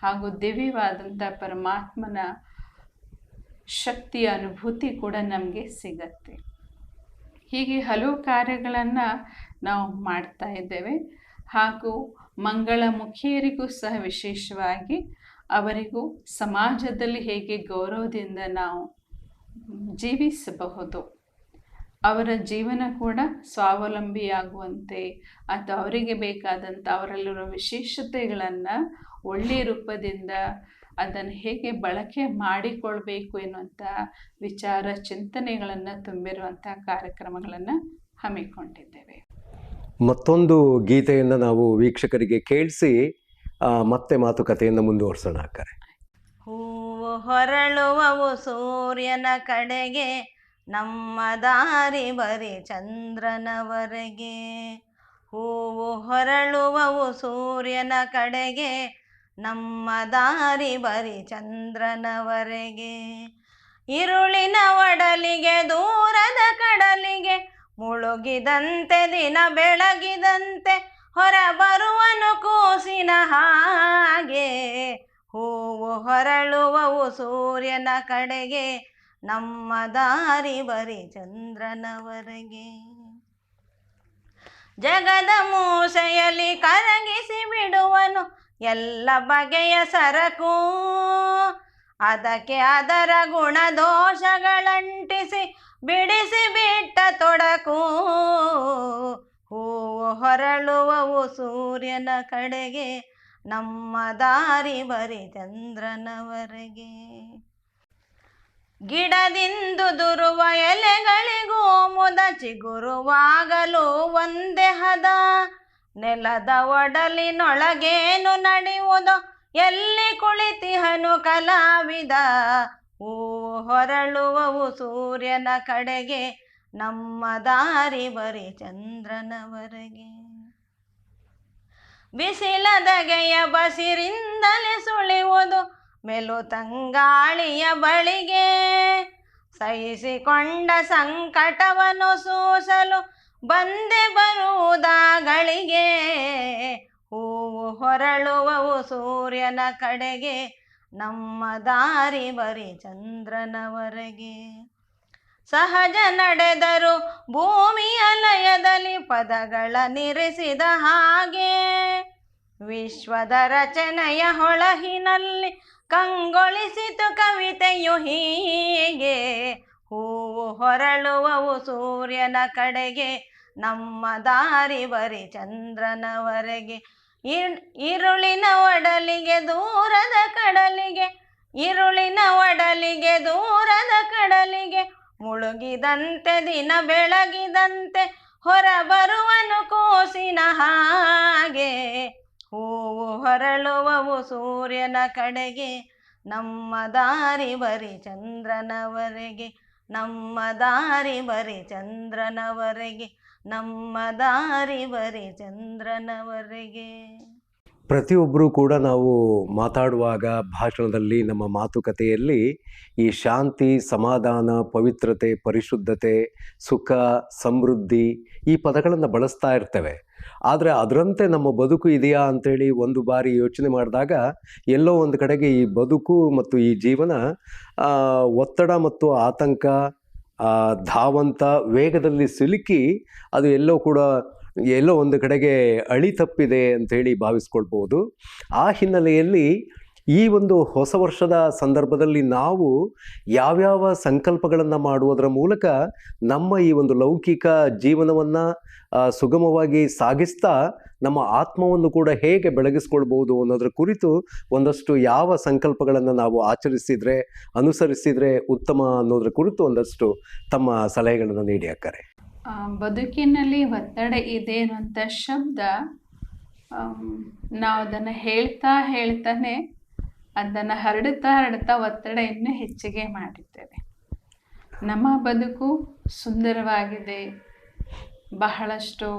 ಹಾಗೂ ದಿವ್ಯವಾದಂಥ ಪರಮಾತ್ಮನ ಶಕ್ತಿಯ ಅನುಭೂತಿ ಕೂಡ ನಮಗೆ ಸಿಗತ್ತೆ. ಹೀಗೆ ಹಲವು ಕಾರ್ಯಗಳನ್ನು ನಾವು ಮಾಡ್ತಾ ಇದ್ದೇವೆ. ಹಾಗೂ ಮಂಗಳಮುಖಿಯರಿಗೂ ಸಹ ವಿಶೇಷವಾಗಿ ಅವರಿಗೂ ಸಮಾಜದಲ್ಲಿ ಹೇಗೆ ಗೌರವದಿಂದ ನಾವು ಜೀವಿಸಬಹುದು, ಅವರ ಜೀವನ ಕೂಡ ಸ್ವಾವಲಂಬಿಯಾಗುವಂತೆ ಅಥವಾ ಅವರಿಗೆ ಬೇಕಾದಂಥ ಅವರಲ್ಲಿರೋ ವಿಶೇಷತೆಗಳನ್ನು ಒಳ್ಳೆಯ ರೂಪದಿಂದ ಅದನ್ನು ಹೇಗೆ ಬಳಕೆ ಮಾಡಿಕೊಳ್ಬೇಕು ಎನ್ನುವಂಥ ವಿಚಾರ ಚಿಂತನೆಗಳನ್ನು ತುಂಬಿರುವಂಥ ಕಾರ್ಯಕ್ರಮಗಳನ್ನು ಹಮ್ಮಿಕೊಂಡಿದ್ದೇವೆ. ಮತ್ತೊಂದು ಗೀತೆಯನ್ನು ನಾವು ವೀಕ್ಷಕರಿಗೆ ಕೇಳಿಸಿ ಮತ್ತೆ ಮಾತುಕತೆಯನ್ನು ಮುಂದುವರಿಸೋಣ ಅಕ್ಕರೆ. ಹೂವು ಹೊರಳುವವು ಸೂರ್ಯನ ಕಡೆಗೆ, ನಮ್ಮ ದಾರಿ ಬರಿ ಚಂದ್ರನವರೆಗೆ. ಹೂವು ಹೊರಳುವವು ಸೂರ್ಯನ ಕಡೆಗೆ, ನಮ್ಮ ದಾರಿ ಬರಿ ಚಂದ್ರನವರೆಗೆ. ಇರುಳಿನ ಒಡಲಿಗೆ ದೂರದ ಕಡಲಿಗೆ, ಮುಳುಗಿದಂತೆ ದಿನ ಬೆಳಗಿದಂತೆ ಹೊರ ಬರುವನು ಕೂಸಿನ ಹಾಗೆ. ಹೂವು ಹೊರಳುವವು ಸೂರ್ಯನ ಕಡೆಗೆ, ನಮ್ಮ ದಾರಿ ಬರಿ ಚಂದ್ರನವರೆಗೆ. ಜಗದ ಮೂಸೆಯಲ್ಲಿ ಕರಗಿಸಿ ಬಿಡುವನು ಎಲ್ಲ ಬಗೆಯ ಸರಕು, ಅದಕ್ಕೆ ಅದರ ಗುಣದೋಷಗಳಂಟಿಸಿ ಬಿಡಿಸಿ ಬಿಟ್ಟ ತೊಡಕು. ಹೂವು ಹೊರಳುವವು ಸೂರ್ಯನ ಕಡೆಗೆ, ನಮ್ಮ ದಾರಿ ಬರಿ ಚಂದ್ರನವರೆಗೆ. ಗಿಡದಿಂದು ದುರುವ ಎಲೆಗಳಿಗೂ ಮುದ ಚಿಗುರುವಾಗಲೂ ಒಂದೇ ಹದ. ನೆಲದ ಒಡಲಿನೊಳಗೇನು ನಡೆಯುವುದೋ ಎಲ್ಲಿ ಕುಳಿತಿಹನು ಕಲಾವಿದ. ಹೂವು ಹೊರಳುವವು ಸೂರ್ಯನ ಕಡೆಗೆ, ನಮ್ಮ ದಾರಿ ಬರಿ ಚಂದ್ರನವರೆಗೆ. ಬಿಸಿಲದಗೆಯ ಬಸಿರಿಂದಲೇ ಸುಳಿಯುವುದು ಮೆಲು ತಂಗಾಳಿಯ ಬಳಿಗೆ. ಸಹಿಸಿಕೊಂಡ ಸಂಕಟವನ್ನು ಸೂಸಲು ಬಂದೆ ಬರುವುದಾಗಳಿಗೆ, ಹೂವು ಹೊರಳುವವು ಸೂರ್ಯನ ಕಡೆಗೆ, ನಮ್ಮ ದಾರಿ ಬರಿ ಚಂದ್ರನವರೆಗೆ. ಸಹಜ ನಡೆದರು ಭೂಮಿಯ ಲಯದಲ್ಲಿ ಪದಗಳ ನಿರಿಸಿದ ಹಾಗೆ, ವಿಶ್ವದ ರಚನೆಯ ಹೊಳಹಿನಲ್ಲಿ ಕಂಗೊಳಿಸಿತು ಕವಿತೆಯು ಹೀಗೆ. ಹೂವು ಹೊರಳುವವು ಸೂರ್ಯನ ಕಡೆಗೆ, ನಮ್ಮ ದಾರಿ ಬರಿ ಚಂದ್ರನವರೆಗೆ. ഇരുളിನ ಒಡಲಿಗೆ ದೂರದ ಕಡಲಿಗೆ, ഇരുಳಿನ ಒಡಲಿಗೆ ದೂರದ ಕಡಲಿಗೆ, ಮುಳುಗಿದಂತೆ ದಿನ ಬೆಳಗಿದಂತೆ ಹೊರಬರುವನು ಕೂಸಿನ ಹಾಗೆ. ಹೂವು ಹೊರಳುವವು ಸೂರ್ಯನ ಕಡೆಗೆ, ನಮ್ಮ ದಾರಿ ಬರಿ ಚಂದ್ರನವರೆಗೆ, ನಮ್ಮ ದಾರಿ ಬರಿ ಚಂದ್ರನವರೆಗೆ, ನಮ್ಮ ದಾರಿ ಬರಿ ಚಂದ್ರನವರೆಗೆ. ಪ್ರತಿಯೊಬ್ಬರೂ ಕೂಡ ನಾವು ಮಾತಾಡುವಾಗ ಭಾಷಣದಲ್ಲಿ, ನಮ್ಮ ಮಾತುಕತೆಯಲ್ಲಿ ಈ ಶಾಂತಿ, ಸಮಾಧಾನ, ಪವಿತ್ರತೆ, ಪರಿಶುದ್ಧತೆ, ಸುಖ, ಸಮೃದ್ಧಿ ಈ ಪದಗಳನ್ನು ಬಳಸ್ತಾ ಇರ್ತೇವೆ. ಆದರೆ ಅದರಂತೆ ನಮ್ಮ ಬದುಕು ಇದೆಯಾ ಅಂಥೇಳಿ ಒಂದು ಬಾರಿ ಯೋಚನೆ ಮಾಡಿದಾಗ ಎಲ್ಲೋ ಒಂದು ಕಡೆಗೆ ಈ ಬದುಕು ಮತ್ತು ಈ ಜೀವನ ಒತ್ತಡ ಮತ್ತು ಆತಂಕ, ಧಾವಂತ ವೇಗದಲ್ಲಿ ಸಿಲುಕಿ ಅದು ಎಲ್ಲೋ ಒಂದು ಕಡೆಗೆ ಅಳಿ ತಪ್ಪಿದೆ ಅಂಥೇಳಿ ಭಾವಿಸ್ಕೊಳ್ಬೋದು. ಆ ಹಿನ್ನೆಲೆಯಲ್ಲಿ ಈ ಒಂದು ಹೊಸ ವರ್ಷದ ಸಂದರ್ಭದಲ್ಲಿ ನಾವು ಯಾವ್ಯಾವ ಸಂಕಲ್ಪಗಳನ್ನು ಮಾಡುವುದರ ಮೂಲಕ ನಮ್ಮ ಈ ಒಂದು ಲೌಕಿಕ ಜೀವನವನ್ನು ಸುಗಮವಾಗಿ ಸಾಗಿಸ್ತಾ ನಮ್ಮ ಆತ್ಮವನ್ನು ಕೂಡ ಹೇಗೆ ಬೆಳಗಿಸ್ಕೊಳ್ಬೋದು ಅನ್ನೋದ್ರ ಕುರಿತು ಒಂದಷ್ಟು ಯಾವ ಸಂಕಲ್ಪಗಳನ್ನು ನಾವು ಆಚರಿಸಿದರೆ, ಅನುಸರಿಸಿದರೆ ಉತ್ತಮ ಅನ್ನೋದ್ರ ಕುರಿತು ಒಂದಷ್ಟು ತಮ್ಮ ಸಲಹೆಗಳನ್ನು ನೀಡಿ ಅಕ್ಕರೆ. ಬದುಕಿನಲ್ಲಿ ಒತ್ತಡ ಇದೆ ಅನ್ನುವಂಥ ಶಬ್ದ ನಾವು ಅದನ್ನು ಹೇಳ್ತಾನೆ ಅದನ್ನು ಹರಡುತ್ತಾ ಒತ್ತಡ ಇನ್ನೂ ಹೆಚ್ಚಿಗೆ ಮಾಡಿದ್ದೇವೆ. ನಮ್ಮ ಬದುಕು ಸುಂದರವಾಗಿದೆ, ಬಹಳಷ್ಟು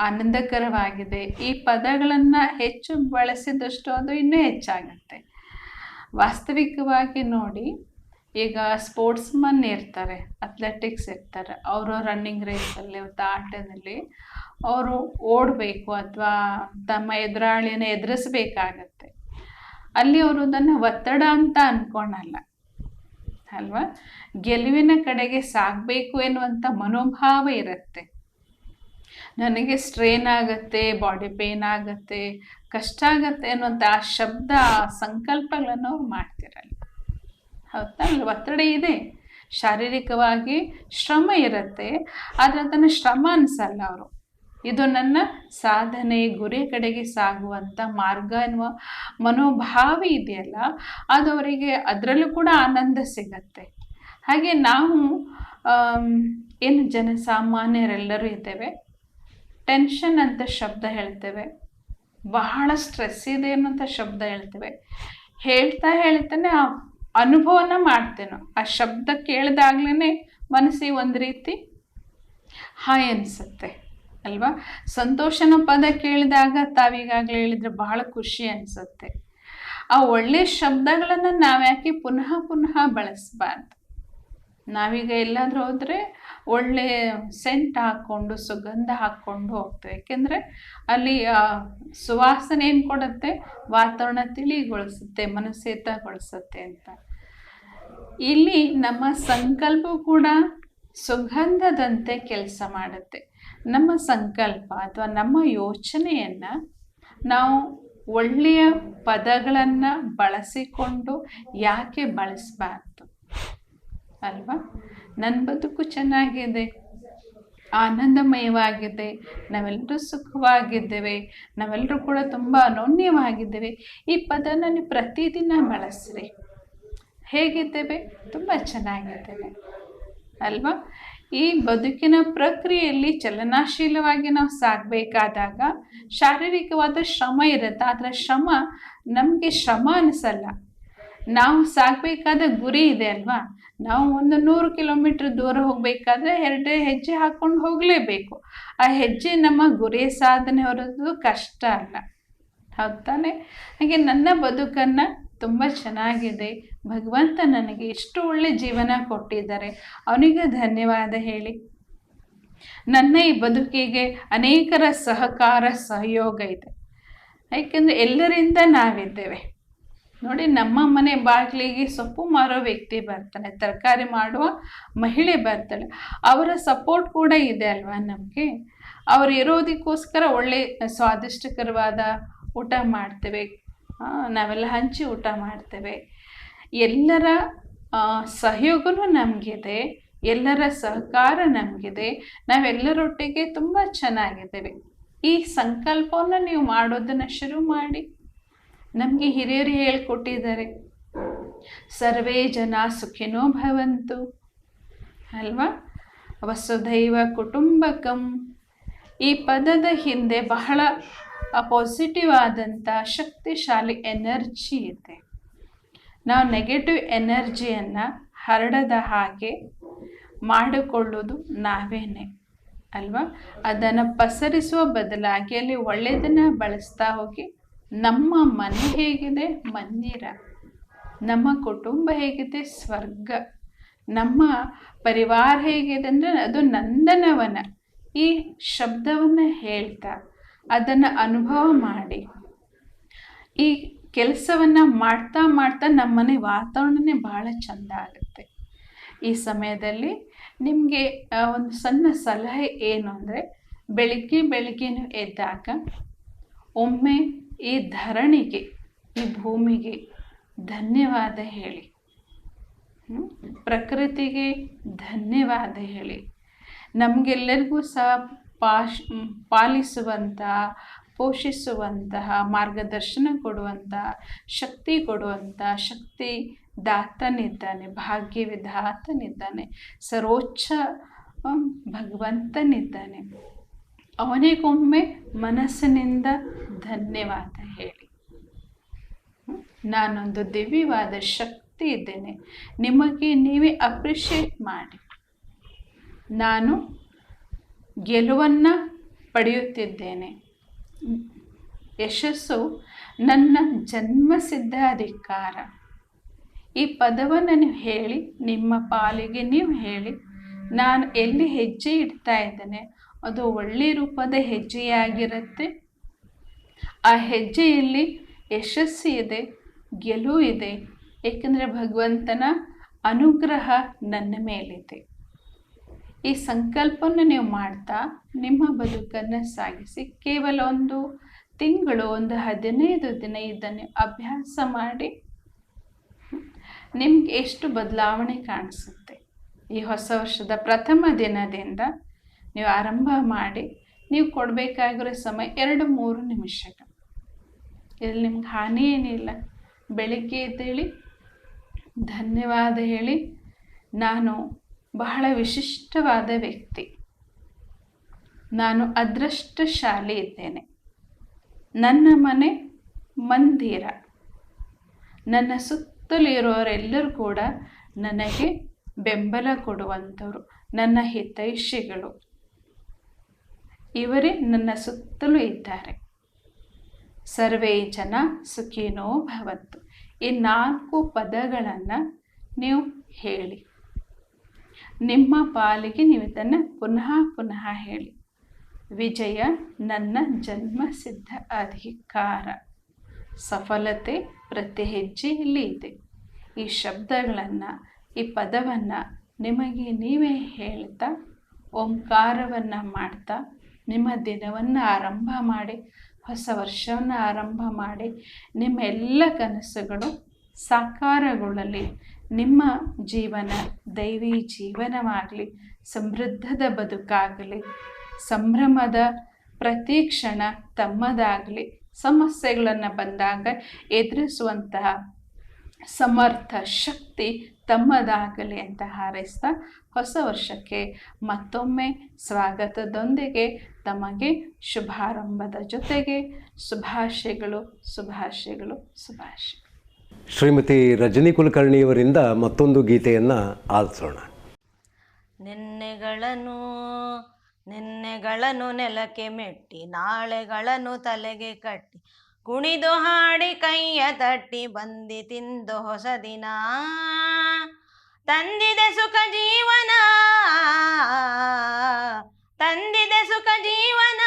ಆನಂದಕರವಾಗಿದೆ. ಈ ಪದಗಳನ್ನು ಹೆಚ್ಚು ಬಳಸಿದಷ್ಟು ಅದು ಇನ್ನೂ ಹೆಚ್ಚಾಗುತ್ತೆ. ವಾಸ್ತವಿಕವಾಗಿ ನೋಡಿ, ಈಗ ಸ್ಪೋರ್ಟ್ಸ್ಮನ್ ಇರ್ತಾರೆ, ಅಥ್ಲೆಟಿಕ್ಸ್ ಇರ್ತಾರೆ, ಅವರು ರನ್ನಿಂಗ್ ರೇಸಲ್ಲಿ ಮತ್ತು ಆಟದಲ್ಲಿ ಅವರು ಓಡಬೇಕು ಅಥವಾ ತಮ್ಮ ಎದುರಾಳಿಯನ್ನು ಎದುರಿಸಬೇಕಾಗತ್ತೆ. ಅಲ್ಲಿ ಅವರು ಅದನ್ನು ಒತ್ತಡ ಅಂತ ಅಂದ್ಕೊಳಲ್ಲ ಅಲ್ವಾ. ಗೆಲುವಿನ ಕಡೆಗೆ ಸಾಗಬೇಕು ಎನ್ನುವಂಥ ಮನೋಭಾವ ಇರುತ್ತೆ. ನನಗೆ ಸ್ಟ್ರೇನ್ ಆಗುತ್ತೆ, ಬಾಡಿ ಪೇನ್ ಆಗುತ್ತೆ, ಕಷ್ಟ ಆಗುತ್ತೆ ಅನ್ನುವಂಥ ಆ ಶಬ್ದ, ಆ ಸಂಕಲ್ಪಗಳನ್ನು ಅವ್ರು ಮಾಡ್ತಿರಲ್ಲ. ಹೌದಾ? ಒತ್ತಡ ಇದೆ, ಶಾರೀರಿಕವಾಗಿ ಶ್ರಮ ಇರುತ್ತೆ, ಆದರೆ ಅದನ್ನು ಶ್ರಮ ಅನಿಸಲ್ಲ ಅವರು. ಇದು ನನ್ನ ಸಾಧನೆ, ಗುರಿ ಕಡೆಗೆ ಸಾಗುವಂಥ ಮಾರ್ಗ ಎನ್ನುವ ಮನೋಭಾವ ಇದೆಯಲ್ಲ, ಅದು ಅವರಿಗೆ ಅದರಲ್ಲೂ ಕೂಡ ಆನಂದ ಸಿಗತ್ತೆ. ಹಾಗೆ ನಾವು ಏನು ಜನಸಾಮಾನ್ಯರೆಲ್ಲರೂ ಇದ್ದೇವೆ, ಟೆನ್ಷನ್ ಅಂತ ಶಬ್ದ ಹೇಳ್ತೇವೆ, ಬಹಳ ಸ್ಟ್ರೆಸ್ ಇದೆ ಅನ್ನೋಂಥ ಶಬ್ದ ಹೇಳ್ತೇವೆ. ಹೇಳ್ತಾನೆ ಆ ಅನುಭವನ ಮಾಡ್ತೇನೋ, ಆ ಶಬ್ದ ಕೇಳಿದಾಗ್ಲೇ ಮನಸ್ಸಿಗೆ ಒಂದು ರೀತಿ ಹಾಯ್ ಅನಿಸುತ್ತೆ ಅಲ್ವಾ. ಸಂತೋಷನ ಪದ ಕೇಳಿದಾಗ ತಾವೀಗಾಗಲೇ ಹೇಳಿದರೆ ಬಹಳ ಖುಷಿ ಅನಿಸುತ್ತೆ. ಆ ಒಳ್ಳೆಯ ಶಬ್ದಗಳನ್ನು ನಾವ್ಯಾಕೆ ಪುನಃ ಬಳಸಬಾರ್ದು? ನಾವೀಗ ಎಲ್ಲಾದರೂ ಹೋದರೆ ಒಳ್ಳೆಯ ಸೆಂಟ್ ಹಾಕ್ಕೊಂಡು, ಸುಗಂಧ ಹಾಕ್ಕೊಂಡು ಹೋಗ್ತೇವೆ. ಯಾಕೆಂದರೆ ಅಲ್ಲಿ ಸುವಾಸನೆ ಏನು ಕೊಡುತ್ತೆ, ವಾತಾವರಣ ತಿಳಿಗೊಳಿಸುತ್ತೆ, ಮನಸ್ಸೇತಗೊಳಿಸುತ್ತೆ ಅಂತ. ಇಲ್ಲಿ ನಮ್ಮ ಸಂಕಲ್ಪ ಕೂಡ ಸುಗಂಧದಂತೆ ಕೆಲಸ ಮಾಡುತ್ತೆ. ನಮ್ಮ ಸಂಕಲ್ಪ ಅಥವಾ ನಮ್ಮ ಯೋಚನೆಯನ್ನು ನಾವು ಒಳ್ಳೆಯ ಪದಗಳನ್ನು ಬಳಸಿಕೊಂಡು ಯಾಕೆ ಬಳಸಬಾರ್ದು ಅಲ್ವಾ. ನನ್ನ ಬದುಕು ಚೆನ್ನಾಗಿದೆ, ಆನಂದಮಯವಾಗಿದೆ, ನಾವೆಲ್ಲರೂ ಸುಖವಾಗಿದ್ದೇವೆ, ನಾವೆಲ್ಲರೂ ಕೂಡ ತುಂಬ ಅನನ್ಯವಾಗಿದ್ದೇವೆ. ಈ ಪದನ ನೀವು ಪ್ರತಿದಿನ ಬಳಸ್ರಿ. ಹೇಗಿದ್ದೇವೆ? ತುಂಬ ಚೆನ್ನಾಗಿದ್ದೇವೆ ಅಲ್ವಾ. ಈ ಬದುಕಿನ ಪ್ರಕ್ರಿಯೆಯಲ್ಲಿ ಚಲನಾಶೀಲವಾಗಿ ನಾವು ಸಾಗಬೇಕಾದಾಗ ಶಾರೀರಿಕವಾದ ಶ್ರಮ ಇರುತ್ತೆ. ಆದರೆ ಶ್ರಮ ನಮಗೆ ಶ್ರಮ ಅನಿಸಲ್ಲ. ನಾವು ಸಾಗಬೇಕಾದ ಗುರಿ ಇದೆ ಅಲ್ವಾ. ನಾವು 100 ಕಿಲೋಮೀಟ್ರ್ ದೂರ ಹೋಗಬೇಕಾದ್ರೆ 2 ಹೆಜ್ಜೆ ಹಾಕ್ಕೊಂಡು ಹೋಗಲೇಬೇಕು. ಆ ಹೆಜ್ಜೆ ನಮ್ಮ ಗುರಿ ಸಾಧನೆ ಹೊರತು ಕಷ್ಟ ಅಲ್ಲ. ಹೌದು ತಾನೆ? ಹಾಗೆ ನನ್ನ ಬದುಕನ್ನು ತುಂಬ ಚೆನ್ನಾಗಿದೆ. ಭಗವಂತ ನನಗೆ ಎಷ್ಟು ಒಳ್ಳೆ ಜೀವನ ಕೊಟ್ಟಿದ್ದಾರೆ, ಅವನಿಗೆ ಧನ್ಯವಾದ ಹೇಳಿ. ನನ್ನ ಈ ಬದುಕಿಗೆ ಅನೇಕರ ಸಹಕಾರ ಸಹಯೋಗ ಇದೆ. ಯಾಕೆಂದರೆ ಎಲ್ಲರಿಂದ ನಾವಿದ್ದೇವೆ ನೋಡಿ. ನಮ್ಮ ಮನೆ ಬಾಗಿಲಿಗೆ ಸೊಪ್ಪು ಮಾರೋ ವ್ಯಕ್ತಿ ಬರ್ತಾನೆ, ತರಕಾರಿ ಮಾಡುವ ಮಹಿಳೆ ಬರ್ತಾಳೆ, ಅವರ ಸಪೋರ್ಟ್ ಕೂಡ ಇದೆ ಅಲ್ವಾ ನಮಗೆ. ಅವರು ಇರೋದಕ್ಕೋಸ್ಕರ ಒಳ್ಳೆ ಸ್ವಾದಿಷ್ಟಕರವಾದ ಊಟ ಮಾಡ್ತೇವೆ, ನಾವೆಲ್ಲ ಹಂಚಿ ಊಟ ಮಾಡ್ತೇವೆ. ಎಲ್ಲರ ಸಹಯೋಗನೂ ನಮಗಿದೆ, ಎಲ್ಲರ ಸಹಕಾರ ನಮಗಿದೆ, ನಾವೆಲ್ಲರೊಟ್ಟಿಗೆ ತುಂಬ ಚೆನ್ನಾಗಿದ್ದೇವೆ. ಈ ಸಂಕಲ್ಪವನ್ನು ನೀವು ಮಾಡೋದನ್ನು ಶುರು ಮಾಡಿ. ನಮಗೆ ಹಿರಿಯರು ಹೇಳ್ಕೊಟ್ಟಿದ್ದಾರೆ, ಸರ್ವೇ ಜನ ಸುಖಿನೋ ಭವಂತು ಅಲ್ವಾ, ವಸುಧೈವ ಕುಟುಂಬಕಂ. ಈ ಪದದ ಹಿಂದೆ ಬಹಳ ಪಾಸಿಟಿವ್ ಆದಂಥ ಶಕ್ತಿಶಾಲಿ ಎನರ್ಜಿ ಇದೆ. ನಾವು ನೆಗೆಟಿವ್ ಎನರ್ಜಿಯನ್ನು ಹರಡದ ಹಾಗೆ ಮಾಡಿಕೊಳ್ಳೋದು ನಾವೇನೆ ಅಲ್ವಾ. ಅದನ್ನು ಪಸರಿಸುವ ಬದಲಾಗಿ ಅಲ್ಲಿ ಒಳ್ಳೆಯದನ್ನು ಬಳಸ್ತಾ ಹೋಗಿ. ನಮ್ಮ ಮನೆ ಹೇಗಿದೆ ಮಂದಿರ, ನಮ್ಮ ಕುಟುಂಬ ಹೇಗಿದೆ ಸ್ವರ್ಗ, ನಮ್ಮ ಪರಿವಾರ ಹೇಗಿದೆ ಅಂದರೆ ಅದು ನಂದನವನ. ಈ ಶಬ್ದವನ್ನು ಹೇಳ್ತಾ ಅದನ್ನು ಅನುಭವ ಮಾಡಿ ಈ ಕೆಲಸವನ್ನು ಮಾಡ್ತಾ ಮಾಡ್ತಾ ನಮ್ಮನೆ ವಾತಾವರಣನೇ ಭಾಳ ಚೆಂದ ಆಗುತ್ತೆ. ಈ ಸಮಯದಲ್ಲಿ ನಿಮಗೆ ಒಂದು ಸಣ್ಣ ಸಲಹೆ ಏನು ಅಂದರೆ, ಬೆಳಿಗ್ಗೆ ಎದ್ದಾಗ ಒಮ್ಮೆ ಈ ಧರಣಿಗೆ, ಈ ಭೂಮಿಗೆ ಧನ್ಯವಾದ ಹೇಳಿ. ಪ್ರಕೃತಿಗೆ ಧನ್ಯವಾದ ಹೇಳಿ. ನಮಗೆಲ್ಲರಿಗೂ ಸಹ ಪಾಲಿಸುವಂತಹ, ಪೋಷಿಸುವಂತಹ, ಮಾರ್ಗದರ್ಶನ ಕೊಡುವಂತಹ, ಶಕ್ತಿ ಕೊಡುವಂತಹ ಶಕ್ತಿ ದಾತನಿದ್ದಾನೆ, ಭಾಗ್ಯ ವಿಧಾತನಿದ್ದಾನೆ, ಸರ್ವೋಚ್ಚ ಭಗವಂತನಿದ್ದಾನೆ. ಅವನಿಗೊಮ್ಮೆ ಮನಸ್ಸಿನಿಂದ ಧನ್ಯವಾದ ಹೇಳಿ. ನಾನೊಂದು ದಿವ್ಯವಾದ ಶಕ್ತಿ ಇದ್ದೇನೆ, ನಿಮಗೆ ನೀವೇ ಅಪ್ರಿಷಿಯೇಟ್ ಮಾಡಿ. ನಾನು ಗೆಲುವನ್ನು ಪಡೆಯುತ್ತಿದ್ದೇನೆ, ಯಶಸ್ಸು ನನ್ನ ಜನ್ಮಸಿದ್ಧ ಅಧಿಕಾರ. ಈ ಪದವನ್ನು ನೀವು ಹೇಳಿ, ನಿಮ್ಮ ಪಾಲಿಗೆ ನೀವು ಹೇಳಿ. ನಾನು ಎಲ್ಲಿ ಹೆಜ್ಜೆ ಇಡ್ತಾ ಇದ್ದೇನೆ ಅದು ಒಳ್ಳೆಯ ರೂಪದ ಹೆಜ್ಜೆಯಾಗಿರುತ್ತೆ. ಆ ಹೆಜ್ಜೆಯಲ್ಲಿ ಯಶಸ್ಸು ಇದೆ, ಗೆಲುವು ಇದೆ, ಏಕೆಂದರೆ ಭಗವಂತನ ಅನುಗ್ರಹ ನನ್ನ ಮೇಲಿದೆ. ಈ ಸಂಕಲ್ಪವನ್ನು ನೀವು ಮಾಡ್ತಾ ನಿಮ್ಮ ಬದುಕನ್ನು ಸಾಗಿಸಿ. ಕೇವಲ ಒಂದು ತಿಂಗಳು, ಒಂದು 15 ದಿನ ಇದನ್ನು ಅಭ್ಯಾಸ ಮಾಡಿ. ನಿಮ್ಗೆ ಎಷ್ಟು ಬದಲಾವಣೆ ಕಾಣಿಸುತ್ತೆ. ಈ ಹೊಸ ವರ್ಷದ ಪ್ರಥಮ ದಿನದಿಂದ ನೀವು ಆರಂಭ ಮಾಡಿ. ನೀವು ಕೊಡಬೇಕಾಗಿರೋ ಸಮಯ 2-3 ನಿಮಿಷಗಳು. ಇದರಲ್ಲಿ ನಿಮ್ಗೆ ಹಾನಿ ಏನಿಲ್ಲ. ಬೆಳಿಗ್ಗೆ ಎದ್ದೇಳಿ ಧನ್ಯವಾದ ಹೇಳಿ, ನಾನು ಬಹಳ ವಿಶಿಷ್ಟವಾದ ವ್ಯಕ್ತಿ, ನಾನು ಅದೃಷ್ಟಶಾಲಿ ಇದ್ದೇನೆ, ನನ್ನ ಮನೆ ಮಂದಿರ, ನನ್ನ ಸುತ್ತಲೂ ಇರೋರೆಲ್ಲರೂ ಕೂಡ ನನಗೆ ಬೆಂಬಲ ಕೊಡುವಂಥವ್ರು, ನನ್ನ ಹಿತೈಷಿಗಳು, ಇವರೇ ನನ್ನ ಸುತ್ತಲೂ ಇದ್ದಾರೆ. ಸರ್ವೇ ಜನ ಸುಖಿನೋ ಭವಂತು. ಈ 4 ಪದಗಳನ್ನು ನೀವು ಹೇಳಿ. ನಿಮ್ಮ ಪಾಲಿಗೆ ನೀವು ಇದನ್ನು ಪುನಃ ಹೇಳಿ. ವಿಜಯ ನನ್ನ ಜನ್ಮಸಿದ್ಧ ಅಧಿಕಾರ, ಸಫಲತೆ ಪ್ರತಿ ಹೆಜ್ಜೆಯಲ್ಲಿ ಇದೆ. ಈ ಶಬ್ದಗಳನ್ನು, ಈ ಪದವನ್ನು ನಿಮಗೆ ನೀವೇ ಹೇಳ್ತಾ, ಓಂಕಾರವನ್ನು ಮಾಡ್ತಾ ನಿಮ್ಮ ದಿನವನ್ನು ಆರಂಭ ಮಾಡಿ, ಹೊಸ ವರ್ಷವನ್ನು ಆರಂಭ ಮಾಡಿ. ನಿಮ್ಮ ಎಲ್ಲ ಕನಸುಗಳು ಸಾಕಾರಗೊಳ್ಳಲಿ. ನಿಮ್ಮ ಜೀವನ ದೈವಿ ಜೀವನವಾಗಲಿ, ಸಮೃದ್ಧದ ಬದುಕಾಗಲಿ, ಸಂಭ್ರಮದ ಪ್ರತಿ ಕ್ಷಣ ತಮ್ಮದಾಗಲಿ. ಸಮಸ್ಯೆಗಳನ್ನು ಬಂದಾಗ ಎದುರಿಸುವಂತಹ ಸಮರ್ಥ ಶಕ್ತಿ ತಮ್ಮದಾಗಲಿ ಅಂತ ಹಾರೈಸ್ತಾ, ಹೊಸ ವರ್ಷಕ್ಕೆ ಮತ್ತೊಮ್ಮೆ ಸ್ವಾಗತದೊಂದಿಗೆ ತಮಗೆ ಶುಭಾರಂಭದ ಜೊತೆಗೆ ಶುಭಾಶಯಗಳು. ಶ್ರೀಮತಿ ರಜನಿ ಕುಲಕರ್ಣಿಯವರಿಂದ ಮತ್ತೊಂದು ಗೀತೆಯನ್ನು ಆಲಿಸೋಣ. ನಿನ್ನೆಗಳನ್ನು ನೆಲಕ್ಕೆ ಮೆಟ್ಟಿ, ನಾಳೆಗಳನ್ನು ತಲೆಗೆ ಕಟ್ಟಿ, ಕುಣಿದು ಹಾಡಿ ಕೈಯ ತಟ್ಟಿ ಬಂದಿ ತಿಂದು ಹೊಸ ದಿನ, ತಂದಿದೆ ಸುಖ ಜೀವನ, ತಂದಿದೆ ಸುಖ ಜೀವನ.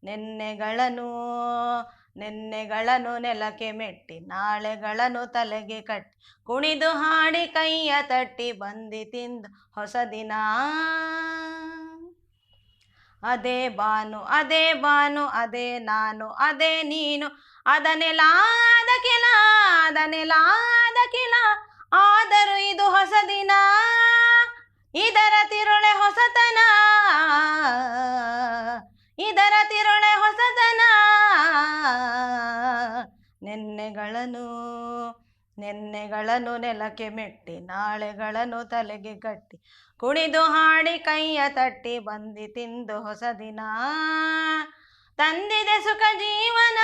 ನೆನ್ನೆಗಳನ್ನು ನೆಲಕ್ಕೆ ಮೆಟ್ಟಿ ನಾಳೆಗಳನ್ನು ತಲೆಗೆ ಕಟ್ಟಿ ಕುಣಿದು ಹಾಡಿ ಕೈಯ ತಟ್ಟಿ ಬಂದಿ ತಿಂದು ಹೊಸ ದಿನ. ಅದೇ ಬಾನು ಅದೇ ಬಾನು ಅದೇ ನಾನು ಅದೇ ನೀನು, ಅದನೆಲಾದ ಕಿಲ ಅದನೆಲಾದ ಕಿಲ, ಆದರೂ ಇದು ಹೊಸ ದಿನ, ಇದರ ತಿರುಳೆ ಹೊಸತನ, ಇದರ ತಿರುಳೆ ಹೊಸತನ. ನೆನ್ನೆಗಳನ್ನು ನೆಲಕ್ಕೆ ಮೆಟ್ಟಿ ನಾಳೆಗಳನ್ನು ತಲೆಗೆ ಕಟ್ಟಿ ಕುಣಿದು ಹಾಡಿ ಕೈಯ ತಟ್ಟಿ ಬಂದಿ ತಿಂದು ಹೊಸ ದಿನ, ತಂದಿದೆ ಸುಖ ಜೀವನ.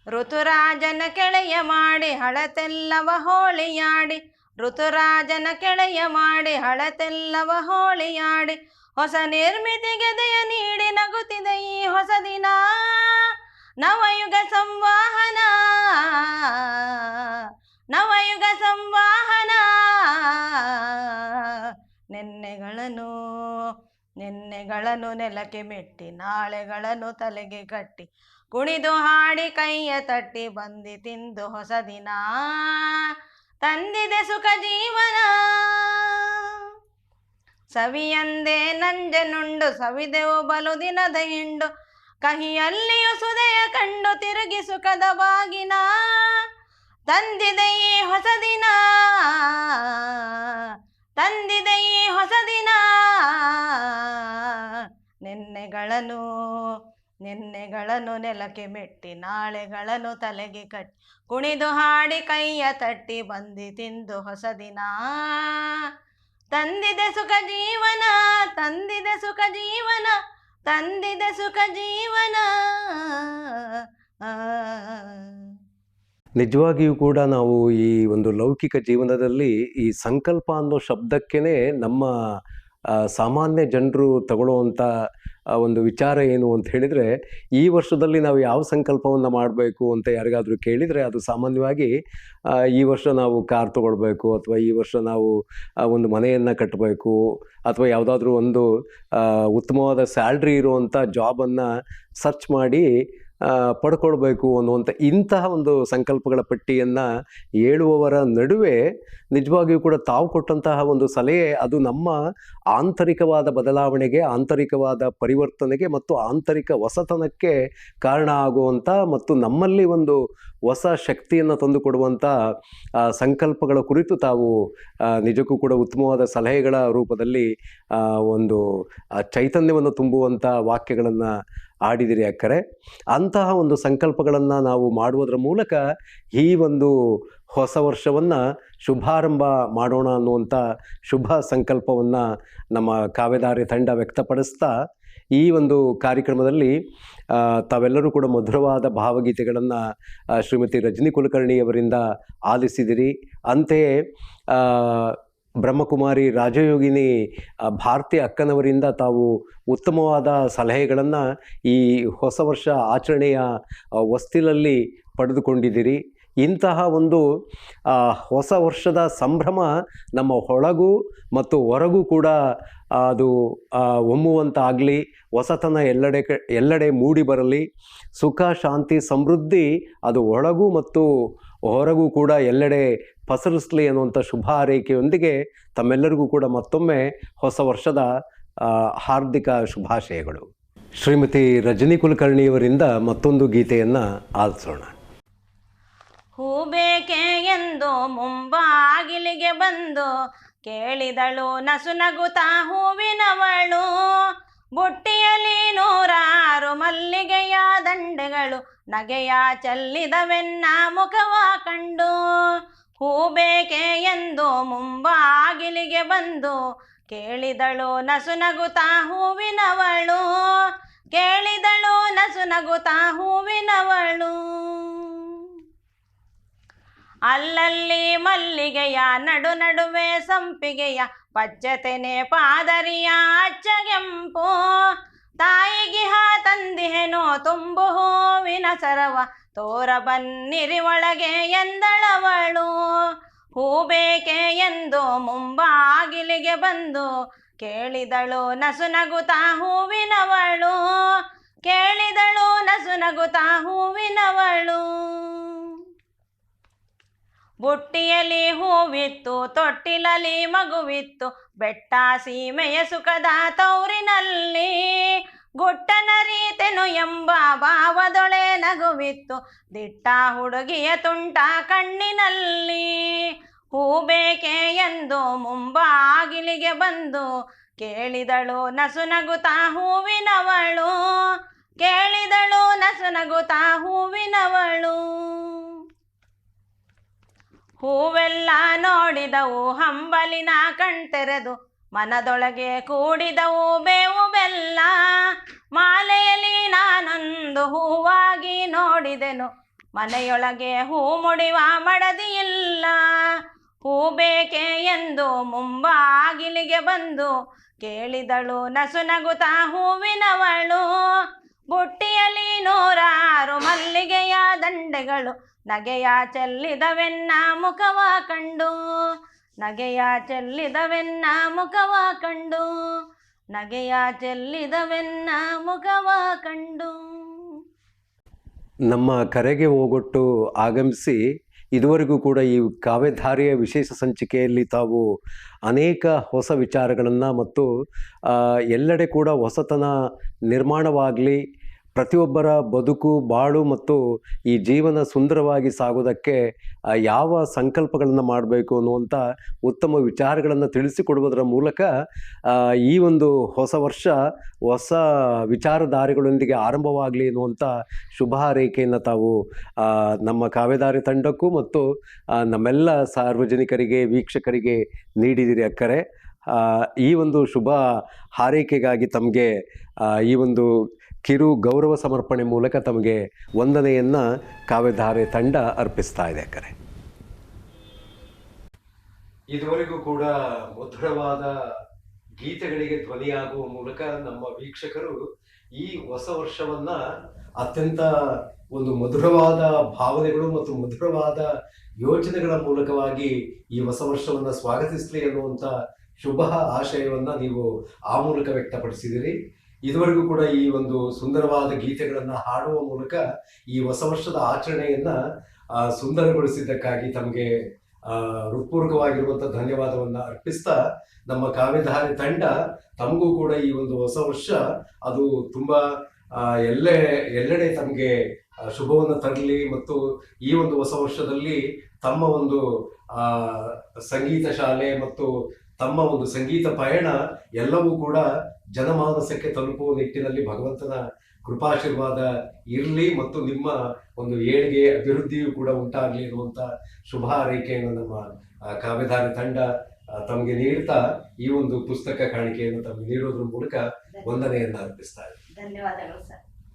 ಋತುರಾಜನ ಕೆಳೆಯ ಮಾಡಿ ಹಳತೆಲ್ಲವ ಹೋಳಿಯಾಡಿ, ಋತುರಾಜನ ಕೆಳೆಯ ಮಾಡಿ ಹಳತೆಲ್ಲವ ಹೋಳಿಯಾಡಿ, ಹೊಸ ನಿರ್ಮಿತಿಗೆ ದಯ ನೀಡಿ ನಗುತ್ತಿದೆ ಈ ಹೊಸ ದಿನ. ನವಯುಗ ಸಂವಾಹನ, ನವಯುಗ ಸಂವಾಹನ. ನೆನ್ನೆಗಳನ್ನು ನೆಲಕ್ಕೆ ಮೆಟ್ಟಿ ನಾಳೆಗಳನ್ನು ತಲೆಗೆ ಕಟ್ಟಿ ಕುಣಿದು ಹಾಡಿ ಕೈಯ ತಟ್ಟಿ ಬಂದಿ ತಿಂದು ಹೊಸ ದಿನ, ತಂದಿದೆ ಸುಖ ಜೀವನ. ಸವಿಯಂದೇ ನಂಜನುಂಡು ಸವಿದೆವು ಬಲು ದಿನದ ಹಿಂಡು, ಕಹಿಯಲ್ಲಿಯೂ ಸುದೆಯ ಕಂಡು ತಿರುಗಿ ಸುಖದ ಬಾಗಿನ, ತಂದಿದೆ ಈ ಹೊಸ ದಿನ, ತಂದಿದೆ ಈ ಹೊಸ ದಿನ. ನೆನ್ನೆಗಳನ್ನು ನೆಲಕ್ಕೆ ಮೆಟ್ಟಿ ನಾಳೆಗಳನ್ನು ತಲೆಗೆ ಕಟ್ಟಿ ಕುಣಿದು ಹಾಡಿ ಕೈಯ ತಟ್ಟಿ ಬಂದಿ ತಿಂದು ಹೊಸ ದಿನ, ತಂದಿದೆ ಸುಖ ಜೀವನ, ತಂದಿದೆ ಸುಖ ಜೀವನ, ತಂದಿದೆ ಸುಖ ಜೀವನ. ನಿಜವಾಗಿಯೂ ಕೂಡ ನಾವು ಈ ಒಂದು ಲೌಕಿಕ ಜೀವನದಲ್ಲಿ ಈ ಸಂಕಲ್ಪ ಅನ್ನೋ ಶಬ್ದಕ್ಕೇ ನಮ್ಮ ಸಾಮಾನ್ಯ ಜನರು ತಗೊಳ್ಳುವಂಥ ಒಂದು ವಿಚಾರ ಏನು ಅಂತ ಹೇಳಿದರೆ, ಈ ವರ್ಷದಲ್ಲಿ ನಾವು ಯಾವ ಸಂಕಲ್ಪವನ್ನು ಮಾಡಬೇಕು ಅಂತ ಯಾರಿಗಾದರೂ ಕೇಳಿದರೆ ಅದು ಸಾಮಾನ್ಯವಾಗಿ ಈ ವರ್ಷ ನಾವು ಕಾರ್ ತೊಗೊಳ್ಬೇಕು, ಅಥವಾ ಈ ವರ್ಷ ನಾವು ಒಂದು ಮನೆಯನ್ನು ಕಟ್ಟಬೇಕು, ಅಥವಾ ಯಾವುದಾದ್ರೂ ಒಂದು ಉತ್ತಮವಾದ ಸ್ಯಾಲ್ರಿ ಇರುವಂಥ ಜಾಬನ್ನು ಸರ್ಚ್ ಮಾಡಿ ಪಡ್ಕೊಳ್ಬೇಕು ಅನ್ನುವಂಥ ಇಂತಹ ಒಂದು ಸಂಕಲ್ಪಗಳ ಪಟ್ಟಿಯನ್ನು ಹೇಳುವವರ ನಡುವೆ ನಿಜವಾಗಿಯೂ ಕೂಡ ತಾವು ಕೊಟ್ಟಂತಹ ಒಂದು ಸಲಹೆ ಅದು ನಮ್ಮ ಆಂತರಿಕವಾದ ಬದಲಾವಣೆಗೆ, ಆಂತರಿಕವಾದ ಪರಿವರ್ತನೆಗೆ ಮತ್ತು ಆಂತರಿಕ ಹೊಸತನಕ್ಕೆ ಕಾರಣ ಆಗುವಂಥ ಮತ್ತು ನಮ್ಮಲ್ಲಿ ಒಂದು ಹೊಸ ಶಕ್ತಿಯನ್ನು ತಂದುಕೊಡುವಂಥ ಸಂಕಲ್ಪಗಳ ಕುರಿತು ತಾವು ನಿಜಕ್ಕೂ ಕೂಡ ಉತ್ತಮವಾದ ಸಲಹೆಗಳ ರೂಪದಲ್ಲಿ ಒಂದು ಚೈತನ್ಯವನ್ನು ತುಂಬುವಂಥ ವಾಕ್ಯಗಳನ್ನು ಆಡಿದಿರಿ ಅಕ್ಕರೆ. ಅಂತಹ ಒಂದು ಸಂಕಲ್ಪಗಳನ್ನು ನಾವು ಮಾಡುವುದರ ಮೂಲಕ ಈ ಒಂದು ಹೊಸ ವರ್ಷವನ್ನು ಶುಭಾರಂಭ ಮಾಡೋಣ ಅನ್ನುವಂಥ ಶುಭ ಸಂಕಲ್ಪವನ್ನು ನಮ್ಮ ಕಾವ್ಯಧಾರೆ ತಂಡ ವ್ಯಕ್ತಪಡಿಸ್ತಾ ಈ ಒಂದು ಕಾರ್ಯಕ್ರಮದಲ್ಲಿ ತಾವೆಲ್ಲರೂ ಕೂಡ ಮಧುರವಾದ ಭಾವಗೀತೆಗಳನ್ನು ಶ್ರೀಮತಿ ರಜನಿ ಕುಲಕರ್ಣಿಯವರಿಂದ ಆಲಿಸಿದಿರಿ. ಅಂತೆಯೇ ಬ್ರಹ್ಮಕುಮಾರಿ ರಾಜಯೋಗಿನಿ ಭಾರತಿ ಅಕ್ಕನವರಿಂದ ತಾವು ಉತ್ತಮವಾದ ಸಲಹೆಗಳನ್ನು ಈ ಹೊಸ ವರ್ಷ ಆಚರಣೆಯ ಹೊಸ್ತಿಲಲ್ಲಿ ಪಡೆದುಕೊಂಡಿದ್ದೀರಿ. ಇಂತಹ ಒಂದು ಹೊಸ ವರ್ಷದ ಸಂಭ್ರಮ ನಮ್ಮ ಒಳಗೂ ಮತ್ತು ಹೊರಗೂ ಕೂಡ ಅದು ಹೊಮ್ಮುವಂತಾಗಲಿ, ಹೊಸತನ ಎಲ್ಲೆಡೆ ಮೂಡಿ ಬರಲಿ, ಸುಖ ಶಾಂತಿ ಸಮೃದ್ಧಿ ಅದು ಒಳಗೂ ಮತ್ತು ಹೊರಗೂ ಕೂಡ ಎಲ್ಲೆಡೆ ಪಸರಿಸಲಿ ಅನ್ನುವಂಥ ಶುಭ ಹಾರೈಕೆಯೊಂದಿಗೆ ತಮ್ಮೆಲ್ಲರಿಗೂ ಕೂಡ ಮತ್ತೊಮ್ಮೆ ಹೊಸ ವರ್ಷದ ಹಾರ್ದಿಕ ಶುಭಾಶಯಗಳು. ಶ್ರೀಮತಿ ರಜನಿ ಕುಲಕರ್ಣಿಯವರಿಂದ ಮತ್ತೊಂದು ಗೀತೆಯನ್ನು ಆಲಿಸೋಣ. ಹೂ ಬೇಕೆ ಎಂದು ಮುಂಬಾಗಿಲಿಗೆ ಬಂದು ಕೇಳಿದಳು ನಸುನಗುತ್ತಾ ಹೂವಿನವಳು, ಬುಟ್ಟಿಯಲ್ಲಿ 100 ಮಲ್ಲಿಗೆಯ ದಂಡೆಗಳು ನಗೆಯ ಚೆಲ್ಲಿದವೆನ್ನ ಮುಖವ ಕಂಡು. ಹೂ ಬೇಕೆ ಎಂದು ಮುಂಬಾಗಿಲಿಗೆ ಬಂದು ಕೇಳಿದಳು ನಸುನಗುತ್ತಾ ಹೂವಿನವಳು, ಕೇಳಿದಳು ನಸುನಗುತ್ತಾ ಹೂವಿನವಳು. ಅಲ್ಲಲ್ಲಿ ಮಲ್ಲಿಗೆಯ ನಡುವೆ ಸಂಪಿಗೆಯ ಪಚ್ಚತೆನೆ ಪಾದರಿಯ ಅಚ್ಚಗೆಂಪು, ತಾಯಿಗಿಹ ತಂದಿಹೆನೋ ತುಂಬು ಹೂವಿನ ಸರವ, ತೋರ ಬನ್ನಿರಿ ಒಳಗೆ ಎಂದಳವಳು. ಹೂ ಬೇಕೆ ಎಂದು ಮುಂಬಾಗಿಲಿಗೆ ಬಂದು ಕೇಳಿದಳು ನಸುನಗುತ್ತಾ ಹೂವಿನವಳು, ಕೇಳಿದಳು ನಸುನಗುತ್ತಾ ಹೂವಿನವಳು. ಬುಟ್ಟಿಯಲ್ಲಿ ಹೂವಿತ್ತು, ತೊಟ್ಟಿಲಲ್ಲಿ ಮಗುವಿತ್ತು, ಬೆಟ್ಟ ಸೀಮೆಯ ಸುಖದ ತೌರಿನಲ್ಲಿ. ಗುಟ್ಟನರೀತೆನು ಎಂಬ ಭಾವದೊಳೆ ನಗುವಿತ್ತು, ದಿಟ್ಟ ಹುಡುಗಿಯ ತುಂಟ ಕಣ್ಣಿನಲ್ಲಿ. ಹೂ ಬೇಕೆ ಎಂದು ಮುಂಬಾಗಿಲಿಗೆ ಬಂದು ಕೇಳಿದಳು ನಸುನಗುತ್ತಾ ಹೂವಿನವಳು, ಕೇಳಿದಳು ನಸುನಗುತ್ತಾ ಹೂವಿನವಳು. ಹೂವೆಲ್ಲ ನೋಡಿದವು ಹಂಬಲಿನ ಕಣ್ತೆರೆದು, ಮನದೊಳಗೆ ಕೂಡಿದವು ಬೇವು ಬೆಲ್ಲ. ಮಾಲೆಯಲ್ಲಿ ನಾನೊಂದು ಹೂವಾಗಿ ನೋಡಿದೆನು, ಮನೆಯೊಳಗೆ ಹೂ ಮುಡಿವ ಮಡದಿಯಿಲ್ಲ. ಹೂ ಬೇಕೆ ಎಂದು ಮುಂಬಾಗಿಲಿಗೆ ಬಂದು ಕೇಳಿದಳು ನಸುನಗುತ್ತಾ ಹೂವಿನವಳು. ಬುಟ್ಟಿಯಲ್ಲಿ 106 ಮಲ್ಲಿಗೆಯ ದಂಡೆಗಳು, ನಗೆಯ ಚೆಲ್ಲಿದವೆನ್ನ ಮುಖವ ಕಂಡು, ನಗೆಯ ಚೆಲ್ಲಿದವೆನ್ನ ಮುಖವ ಕಂಡು, ನಗೆಯ ಚೆಲ್ಲಿದವೆನ್ನ ಮುಖವ ಕಂಡು. ನಮ್ಮ ಕರೆಗೆ ಓಗೊಟ್ಟು ಆಗಮಿಸಿ ಇದುವರೆಗೂ ಕೂಡ ಈ ಕಾವ್ಯಧಾರೆಯ ವಿಶೇಷ ಸಂಚಿಕೆಯಲ್ಲಿ ತಾವು ಅನೇಕ ಹೊಸ ವಿಚಾರಗಳನ್ನು ಮತ್ತು ಎಲ್ಲೆಡೆ ಕೂಡ ಹೊಸತನ ನಿರ್ಮಾಣವಾಗಲಿ, ಪ್ರತಿಯೊಬ್ಬರ ಬದುಕು ಬಾಳು ಮತ್ತು ಈ ಜೀವನ ಸುಂದರವಾಗಿ ಸಾಗೋದಕ್ಕೆ ಯಾವ ಸಂಕಲ್ಪಗಳನ್ನು ಮಾಡಬೇಕು ಅನ್ನುವಂಥ ಉತ್ತಮ ವಿಚಾರಗಳನ್ನು ತಿಳಿಸಿಕೊಡುವುದರ ಮೂಲಕ ಈ ಒಂದು ಹೊಸ ವರ್ಷ ಹೊಸ ವಿಚಾರಧಾರೆಗಳೊಂದಿಗೆ ಆರಂಭವಾಗಲಿ ಎನ್ನುವಂಥ ಶುಭ ಹಾರೈಕೆಯನ್ನು ತಾವು ನಮ್ಮ ಕಾವ್ಯಧಾರೆ ತಂಡಕ್ಕೂ ಮತ್ತು ನಮ್ಮೆಲ್ಲ ಸಾರ್ವಜನಿಕರಿಗೆ ವೀಕ್ಷಕರಿಗೆ ನೀಡಿದಿರಿ ಅಕ್ಕರೆ. ಈ ಒಂದು ಶುಭ ಹಾರೈಕೆಗಾಗಿ ತಮಗೆ ಈ ಒಂದು ಕಿರು ಗೌರವ ಸಮರ್ಪಣೆ ಮೂಲಕ ತಮಗೆ ವಂದನೆಯನ್ನು ಕಾವ್ಯಧಾರೆ ತಂಡ ಅರ್ಪಿಸ್ತಾ ಇದೆ ಅಕ್ಕರೆ. ಇದುವರೆಗೂ ಕೂಡ ಮಧುರವಾದ ಗೀತೆಗಳಿಗೆ ಧ್ವನಿಯಾಗುವ ಮೂಲಕ ನಮ್ಮ ವೀಕ್ಷಕರು ಈ ಹೊಸ ವರ್ಷವನ್ನ ಅತ್ಯಂತ ಒಂದು ಮಧುರವಾದ ಭಾವನೆಗಳು ಮತ್ತು ಮಧುರವಾದ ಯೋಚನೆಗಳ ಮೂಲಕವಾಗಿ ಈ ಹೊಸ ವರ್ಷವನ್ನ ಸ್ವಾಗತಿಸಲಿ ಅನ್ನುವಂಥ ಶುಭ ಆಶಯವನ್ನ ನೀವು ಆ ಮೂಲಕ ವ್ಯಕ್ತಪಡಿಸಿದಿರಿ. ಇದುವರೆಗೂ ಕೂಡ ಈ ಒಂದು ಸುಂದರವಾದ ಗೀತೆಗಳನ್ನು ಹಾಡುವ ಮೂಲಕ ಈ ಹೊಸ ವರ್ಷದ ಆಚರಣೆಯನ್ನ ಸುಂದರಗೊಳಿಸಿದ್ದಕ್ಕಾಗಿ ತಮಗೆ ಹೃತ್ಪೂರ್ವಕವಾಗಿರುವಂಥ ಧನ್ಯವಾದವನ್ನು ಅರ್ಪಿಸ್ತಾ, ನಮ್ಮ ಕಾವ್ಯಧಾರೆ ತಂಡ ತಮಗೂ ಕೂಡ ಈ ಒಂದು ಹೊಸ ವರ್ಷ ಅದು ತುಂಬ ಎಲ್ಲೆಡೆ ತಮಗೆ ಶುಭವನ್ನು ತರಲಿ ಮತ್ತು ಈ ಒಂದು ಹೊಸ ವರ್ಷದಲ್ಲಿ ತಮ್ಮ ಒಂದು ಸಂಗೀತ ಶಾಲೆ ಮತ್ತು ತಮ್ಮ ಒಂದು ಸಂಗೀತ ಪಯಣ ಎಲ್ಲವೂ ಕೂಡ ಜನಮಾನಸಕ್ಕೆ ತಲುಪುವ ನಿಟ್ಟಿನಲ್ಲಿ ಭಗವಂತನ ಕೃಪಾಶೀರ್ವಾದ ಇರಲಿ ಮತ್ತು ನಿಮ್ಮ ಒಂದು ಏಳಿಗೆ ಅಭಿವೃದ್ಧಿಯೂ ಕೂಡ ಉಂಟಾಗಲಿ ಅನ್ನುವಂಥ ಶುಭ ಹಾರೈಕೆಯನ್ನು ನಮ್ಮ ಕಾವ್ಯಧಾರೆ ತಂಡ ತಮಗೆ ನೀಡ್ತಾ ಈ ಒಂದು ಪುಸ್ತಕ ಕಾಣಿಕೆಯನ್ನು ತಮಗೆ ನೀಡೋದ್ರ ಮೂಲಕ ವಂದನೆಯನ್ನು ಅರ್ಪಿಸ್ತಾ ಇದೆ. ಧನ್ಯವಾದಗಳು ಸರ್.